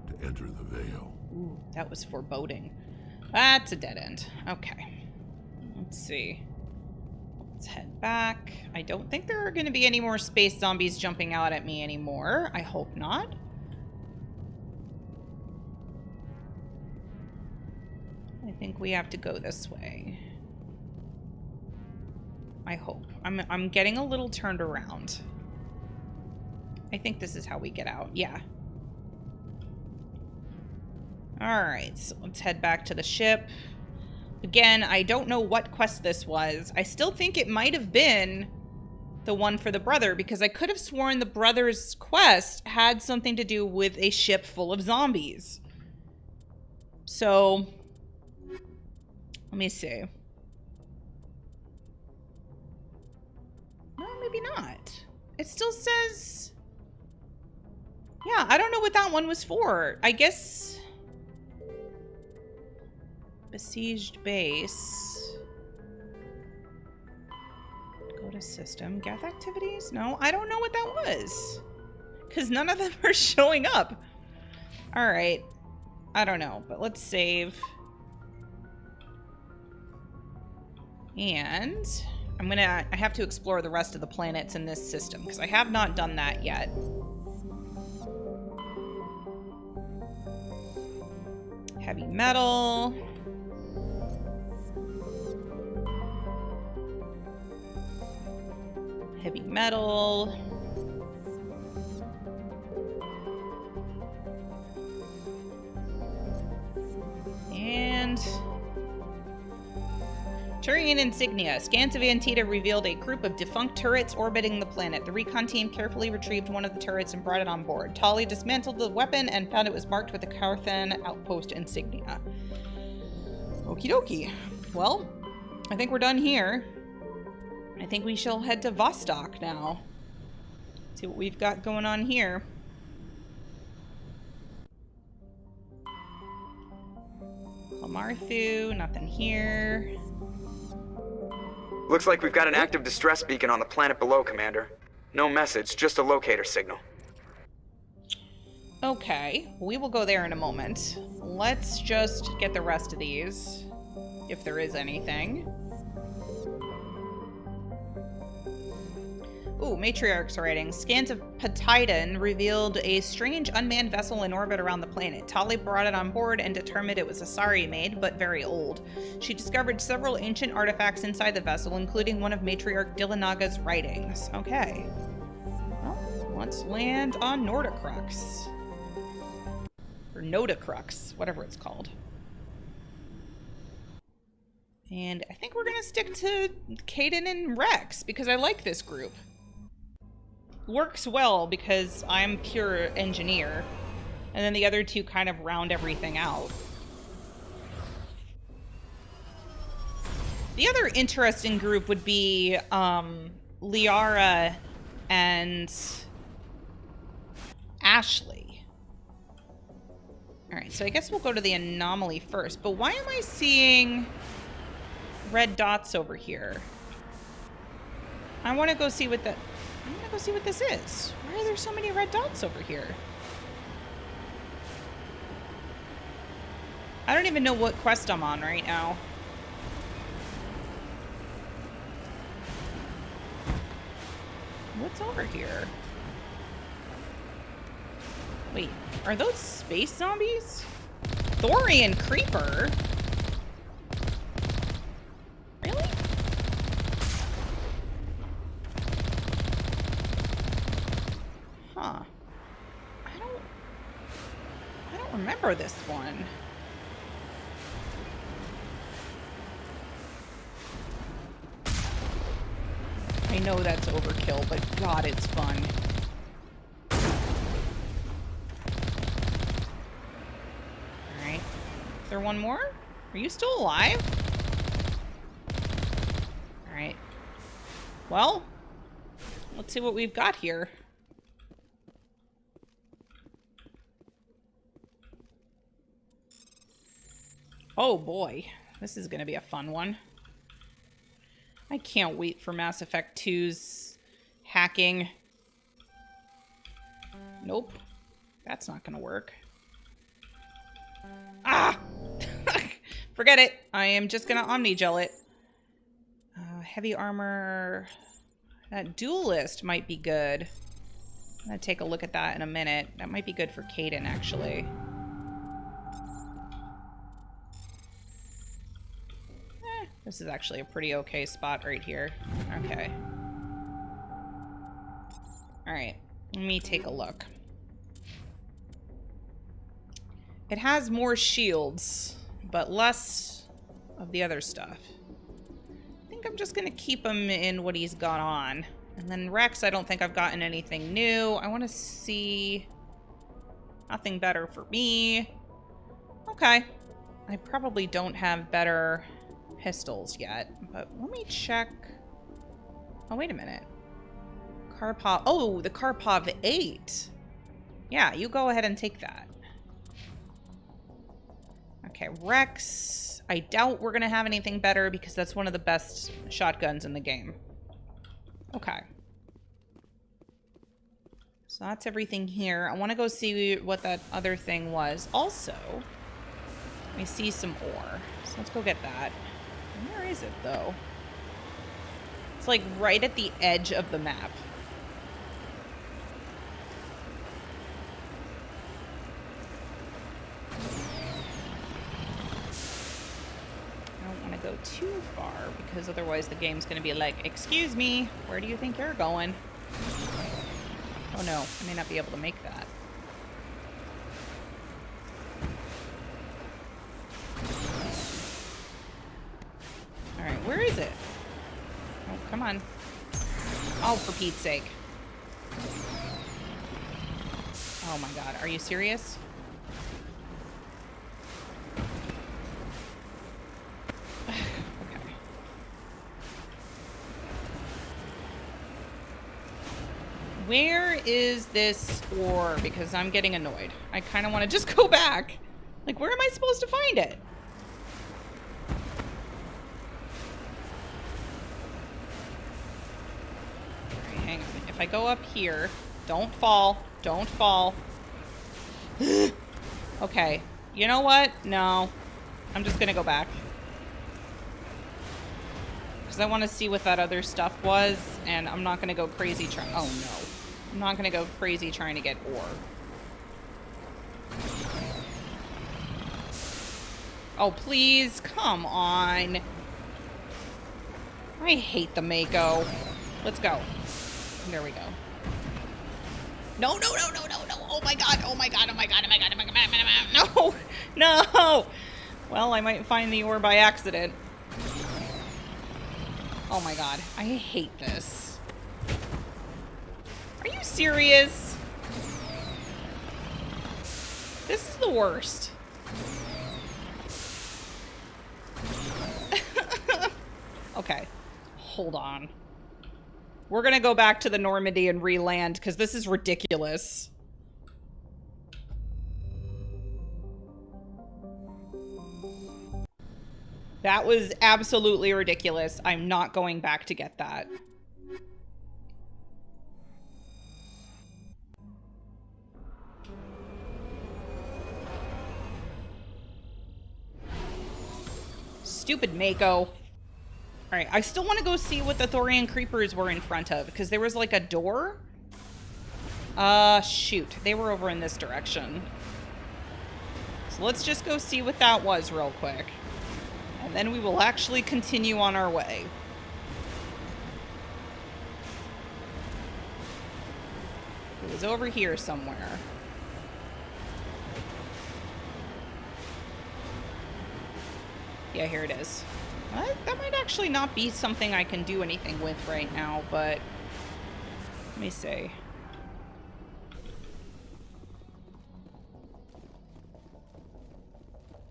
to enter the Veil. Ooh, that was foreboding. That's a dead end. Okay. Let's see. Let's head back. I don't think there are going to be any more space zombies jumping out at me anymore. I hope not. I think we have to go this way. I hope. I'm getting a little turned around. I think this is how we get out. Yeah. Alright, so let's head back to the ship. Again, I don't know what quest this was. I still think it might have been the one for the brother, because I could have sworn the brother's quest had something to do with a ship full of zombies. So, let me see. No, maybe not. It still says... Yeah, I don't know what that one was for. I guess... Besieged base. Go to system. Geth activities? No, I don't know what that was. Because none of them are showing up. Alright. I don't know, but let's save. And I have to explore the rest of the planets in this system, because I have not done that yet. Heavy metal. Heavy metal. And Turian insignia. Scans of Antietam revealed a group of defunct turrets orbiting the planet. The recon team carefully retrieved one of the turrets and brought it on board. Tali dismantled the weapon and found it was marked with the Carthan outpost insignia. Okie dokie. Well, I think we're done here. I think we shall head to Vostok now. See what we've got going on here. Lamarthu, nothing here. Looks like we've got an active distress beacon on the planet below, Commander. No message, just a locator signal. Okay, we will go there in a moment. Let's just get the rest of these, if there is anything. Ooh, Matriarch's writing. Scans of Poseidon revealed a strange unmanned vessel in orbit around the planet. Tali brought it on board and determined it was Asari made, but very old. She discovered several ancient artifacts inside the vessel, including one of Matriarch Dillinaga's writings. Okay. Well, let's land on Nordicrux. Or Nodicrux, whatever it's called. And I think we're gonna stick to Kaidan and Rex because I like this group. Works well because I'm pure engineer. And then the other two kind of round everything out. The other interesting group would be Liara and Ashley. Alright, so I guess we'll go to the anomaly first. But why am I seeing red dots over here? I want to go see what this is. Why are there so many red dots over here? I don't even know what quest I'm on right now. What's over here? Wait, are those space zombies? Thorian Creeper? Really? Huh. I don't remember this one. I know that's overkill, but God, it's fun. Alright. Is there one more? Are you still alive? Alright. Well, let's see what we've got here. Oh boy, this is gonna be a fun one. I can't wait for Mass Effect 2's hacking. Nope. That's not gonna work. Ah! Forget it. I am just gonna Omni-Gel it. Heavy armor. That duelist might be good. I'm gonna take a look at that in a minute. That might be good for Kaidan, actually. This is actually a pretty okay spot right here. Okay. Alright. Let me take a look. It has more shields, but less of the other stuff. I think I'm just gonna keep him in what he's got on. And then Rex, I don't think I've gotten anything new. I want to see... Nothing better for me. Okay. I probably don't have better pistols yet, but let me check. Oh, wait a minute. Karpov. Oh, the Karpov 8. Yeah, you go ahead and take that. Okay, Rex. I doubt we're going to have anything better because that's one of the best shotguns in the game. Okay. So that's everything here. I want to go see what that other thing was. Also, I see some ore. So let's go get that. Where is it, though? It's like right at the edge of the map. I don't want to go too far because otherwise the game's going to be like, excuse me, where do you think you're going? Oh no, I may not be able to make that. Alright, where is it? Oh, come on. Oh, for Pete's sake. Oh my god, are you serious? Okay. Where is this ore? Because I'm getting annoyed. I kind of want to just go back. Like, where am I supposed to find it? Hang on. If I go up here, don't fall. Don't fall. Okay. You know what? No. I'm just gonna go back. Because I want to see what that other stuff was, and I'm not gonna go crazy trying. Oh no. I'm not gonna go crazy trying to get ore. Oh, please. Come on. I hate the Mako. Let's go. There we go. No, no, no, no, no, no. Oh my god, oh my god, oh my god, oh my god, oh my god. No, no. Well, I might find the ore by accident. Oh my god. I hate this. Are you serious? This is the worst. Okay. Hold on. We're gonna go back to the Normandy and re-land, because this is ridiculous. That was absolutely ridiculous. I'm not going back to get that. Stupid Mako. Alright, I still want to go see what the Thorian creepers were in front of, because there was like a door. Shoot. They were over in this direction. So let's just go see what that was real quick. And then we will actually continue on our way. It was over here somewhere. Yeah, here it is. That might actually not be something I can do anything with right now, but let me see.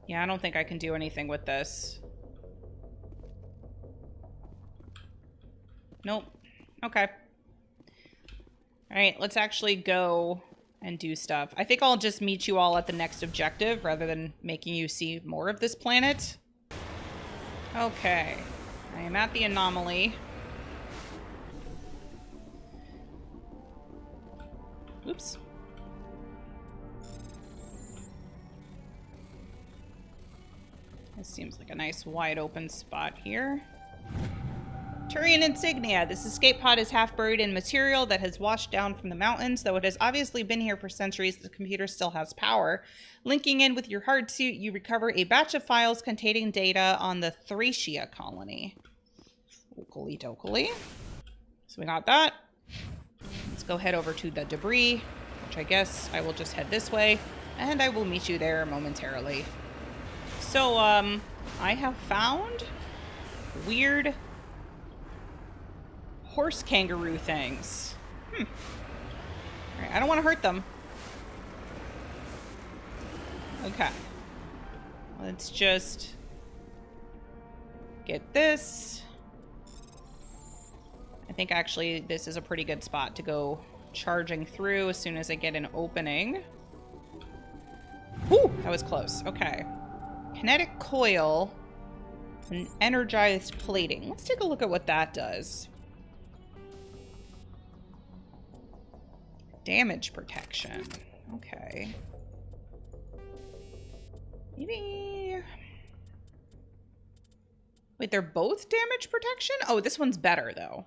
Yeah, I don't think I can do anything with this. Nope. Okay. Alright, let's actually go and do stuff. I think I'll just meet you all at the next objective rather than making you see more of this planet. Okay. I am at the anomaly. Oops. This seems like a nice wide open spot here. Turian insignia. This escape pod is half buried in material that has washed down from the mountains. Though it has obviously been here for centuries, the computer still has power. Linking in with your hard suit, you recover a batch of files containing data on the Thracia colony. Oakley dokley. So we got that. Let's go head over to the debris, which I guess I will just head this way, and I will meet you there momentarily. So, I have found weird horse kangaroo things. Alright, I don't want to hurt them. Okay. Let's just get this. I think actually this is a pretty good spot to go charging through as soon as I get an opening. Ooh, that was close. Okay. Kinetic coil and energized plating. Let's take a look at what that does. Damage protection. Okay. Maybe... Wait, they're both damage protection? Oh, this one's better, though.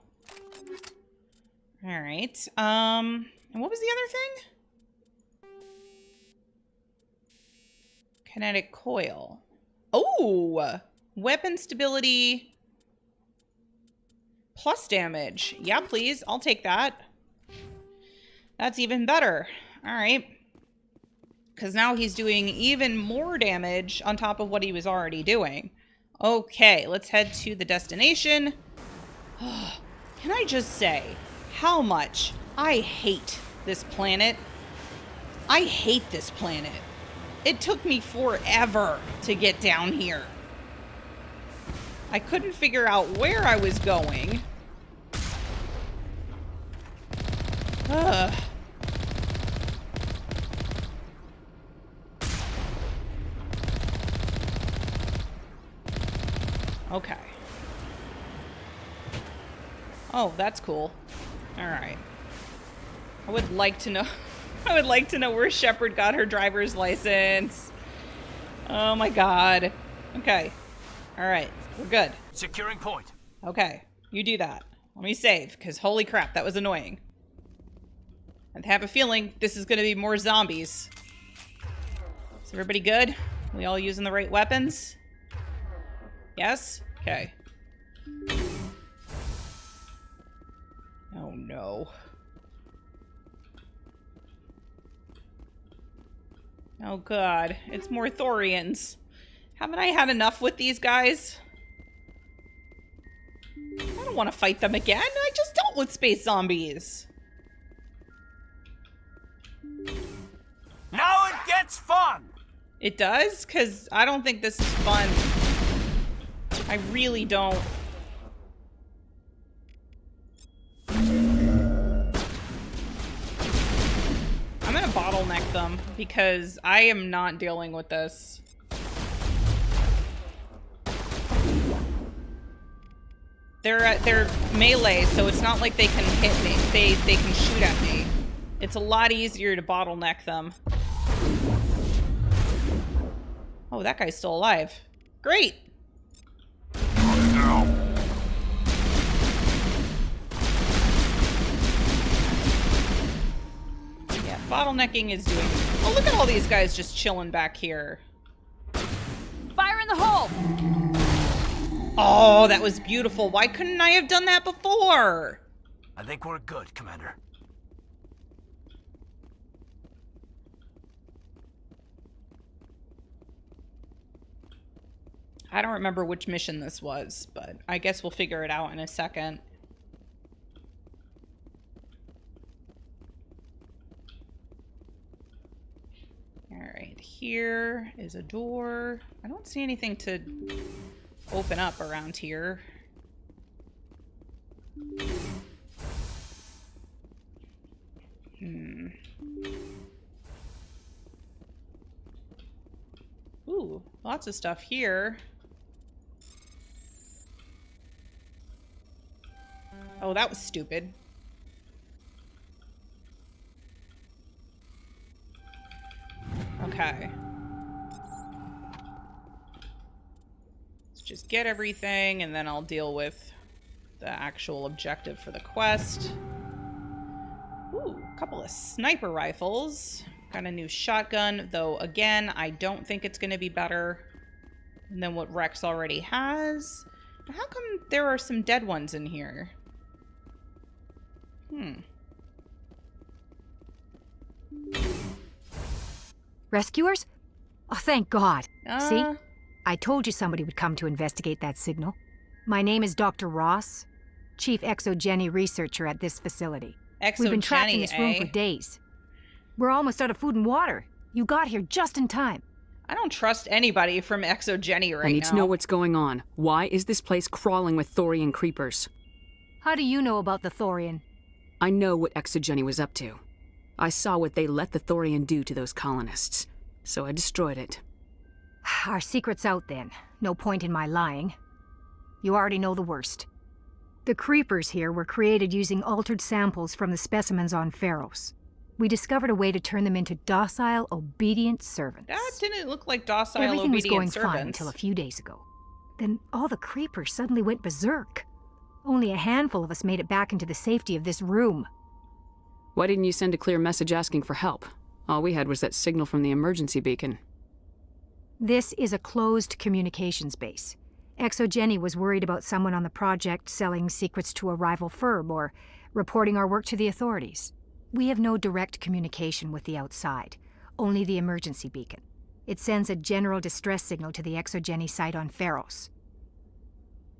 Alright. And what was the other thing? Kinetic coil. Oh! Weapon stability plus damage. Yeah, please. I'll take that. That's even better. Alright. Because now he's doing even more damage on top of what he was already doing. Okay, let's head to the destination. Can I just say how much I hate this planet? I hate this planet. It took me forever to get down here. I couldn't figure out where I was going. Ugh. Okay. Oh, that's cool. Alright. I would like to know... I would like to know where Shepard got her driver's license. Oh my god. Okay. Alright. We're good. Securing point. Okay. You do that. Let me save, because holy crap, that was annoying. I have a feeling this is going to be more zombies. Is everybody good? We all using the right weapons? Yes? Okay. Oh no. Oh god, it's more Thorians. Haven't I had enough with these guys? I don't want to fight them again. I just dealt with space zombies. Now it gets fun! It does? Because I don't think this is fun. I really don't. I'm gonna bottleneck them because I am not dealing with this. They're melee, so it's not like they can hit me. They can shoot at me. It's a lot easier to bottleneck them. Oh, that guy's still alive. Great. Yeah, bottlenecking is doing... Oh, look at all these guys just chilling back here. Fire in the hole! Oh, that was beautiful. Why couldn't I have done that before? I think we're good, Commander. I don't remember which mission this was, but I guess we'll figure it out in a second. Alright, here is a door. I don't see anything to open up around here. Ooh, lots of stuff here. Oh, that was stupid. Okay. Let's just get everything, and then I'll deal with the actual objective for the quest. Ooh, a couple of sniper rifles. Got a new shotgun, though, again, I don't think it's going to be better than what Rex already has. How come there are some dead ones in here? Rescuers? Oh, thank God. See? I told you somebody would come to investigate that signal. My name is Dr. Ross, Chief Exogeny Researcher at this facility. We've been trapped in this room for days. We're almost out of food and water. You got here just in time. I don't trust anybody from Exogeny right now. I need to know what's going on. Why is this place crawling with Thorian creepers? How do you know about the Thorian? I know what Exogeny was up to. I saw what they let the Thorian do to those colonists, so I destroyed it. Our secret's out then. No point in my lying. You already know the worst. The creepers here were created using altered samples from the specimens on Pharos. We discovered a way to turn them into docile, obedient servants. That didn't look like docile, Everything was obedient going fine servants. until a few days ago. Then all the creepers suddenly went berserk. Only a handful of us made it back into the safety of this room. Why didn't you send a clear message asking for help? All we had was that signal from the emergency beacon. This is a closed communications base. Exogeny was worried about someone on the project selling secrets to a rival firm or reporting our work to the authorities. We have no direct communication with the outside, only the emergency beacon. It sends a general distress signal to the Exogeny site on Pharos.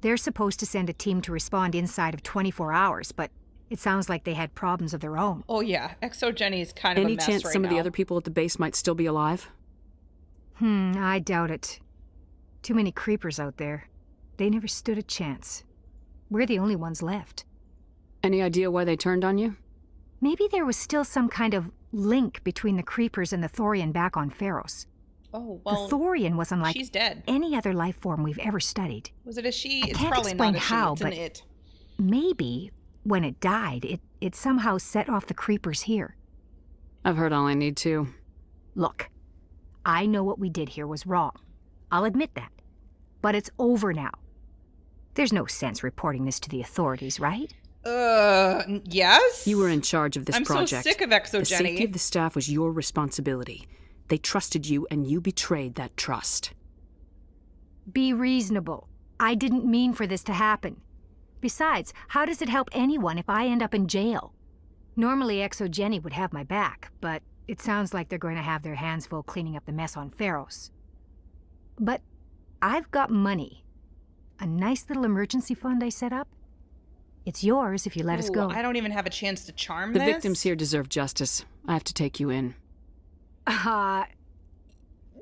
They're supposed to send a team to respond inside of 24 hours, but it sounds like they had problems of their own. Oh yeah, Exogeny is kind of a Any mess chance right some now. of the other people at the base might still be alive? I doubt it. Too many creepers out there. They never stood a chance. We're the only ones left. Any idea why they turned on you? Maybe there was still some kind of link between the creepers and the Thorian back on Pharos. Oh, well, the Thorian was unlike she's dead. any other life form we've ever studied. Was it a she? I It's can't probably explain not a she. how, It's an but it. maybe when it died, it somehow set off the creepers here. I've heard all I need to. Look, I know what we did here was wrong. I'll admit that. But it's over now. There's no sense reporting this to the authorities, right? Yes? You were in charge of this I'm project. so sick of Exogeny. The safety of the staff was your responsibility. They trusted you, and you betrayed that trust. Be reasonable. I didn't mean for this to happen. Besides, how does it help anyone if I end up in jail? Normally Exogeny would have my back, but it sounds like they're going to have their hands full cleaning up the mess on Pharos. But I've got money. A nice little emergency fund I set up. It's yours if you let us Ooh, go. I don't even have a chance to charm The this. victims here deserve justice. I have to take you in.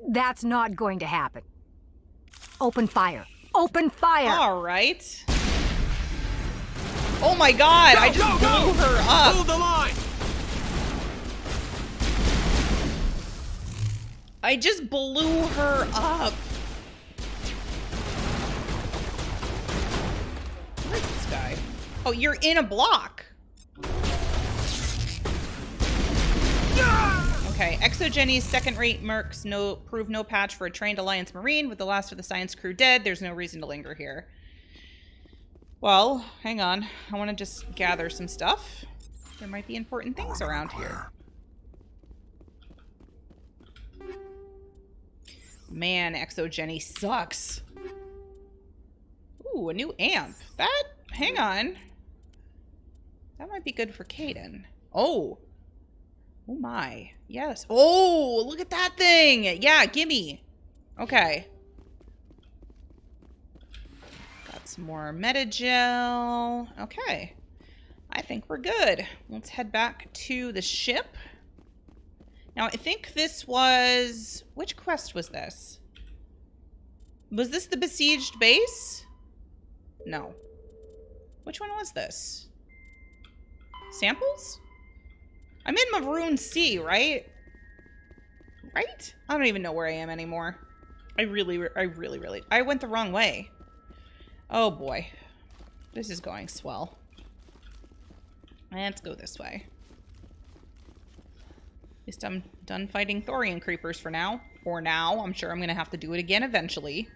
That's not going to happen. Open fire. Open fire! All right. Oh my god, I just blew her up. Hold the line! I just blew her up. Where's this guy? Oh, you're in a block. Okay, Exogeni's second-rate mercs prove no patch for a trained Alliance Marine. With the last of the science crew dead, there's no reason to linger here. Well, hang on. I want to just gather some stuff. There might be important things around here. Man, Exogeny sucks. Ooh, a new amp. Hang on. That might be good for Kaidan. Oh. Oh my. Yes. Oh, look at that thing. Yeah, gimme. Okay. Got some more Metagel. Okay. I think we're good. Let's head back to the ship. Now, I think this was... Which quest was this? Was this the besieged base? No. Which one was this? Samples? I'm in Maroon Sea, right? Right? I don't even know where I am anymore. I really... I went the wrong way. Oh boy. This is going swell. Let's go this way. At least I'm done fighting Thorian creepers for now. For now. I'm sure I'm going to have to do it again eventually.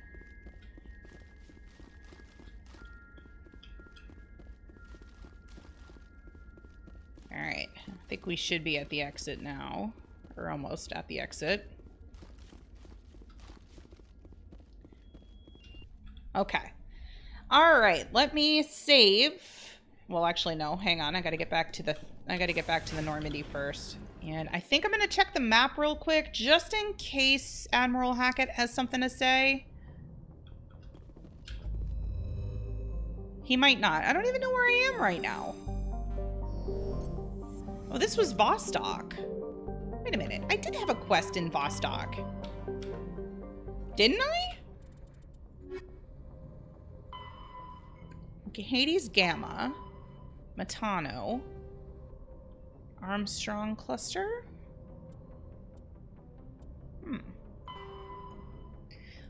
Alright. I think we should be at the exit now. Or almost at the exit. Okay. Alright. Let me save. Well, actually, no. Hang on. I gotta get back to the Normandy first. And I think I'm gonna check the map real quick, just in case Admiral Hackett has something to say. He might not. I don't even know where I am right now. Oh, this was Vostok. Wait a minute. I did have a quest in Vostok. Didn't I? Okay, Hades Gamma. Matano. Armstrong Cluster?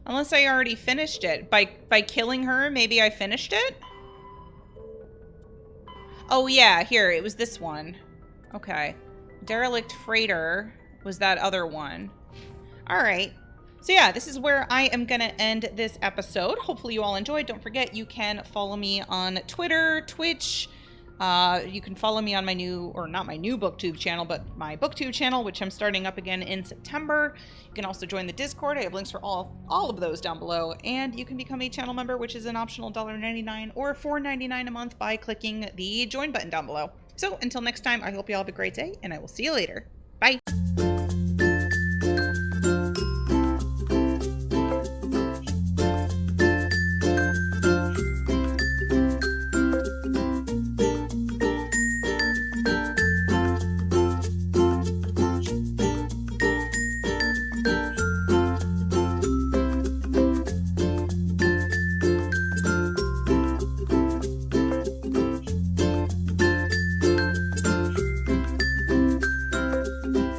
Unless I already finished it. By killing her, maybe I finished it? Oh yeah, here, it was this one. Okay. Derelict Freighter was that other one. Alright. So yeah, this is where I am going to end this episode. Hopefully you all enjoyed. Don't forget, you can follow me on Twitter, Twitch. You can follow me on my new, or not my new BookTube channel, but my BookTube channel, which I'm starting up again in September. You can also join the Discord. I have links for all of those down below. And you can become a channel member, which is an optional $1.99 or $4.99 a month by clicking the join button down below. So until next time, I hope you all have a great day, and I will see you later. Bye.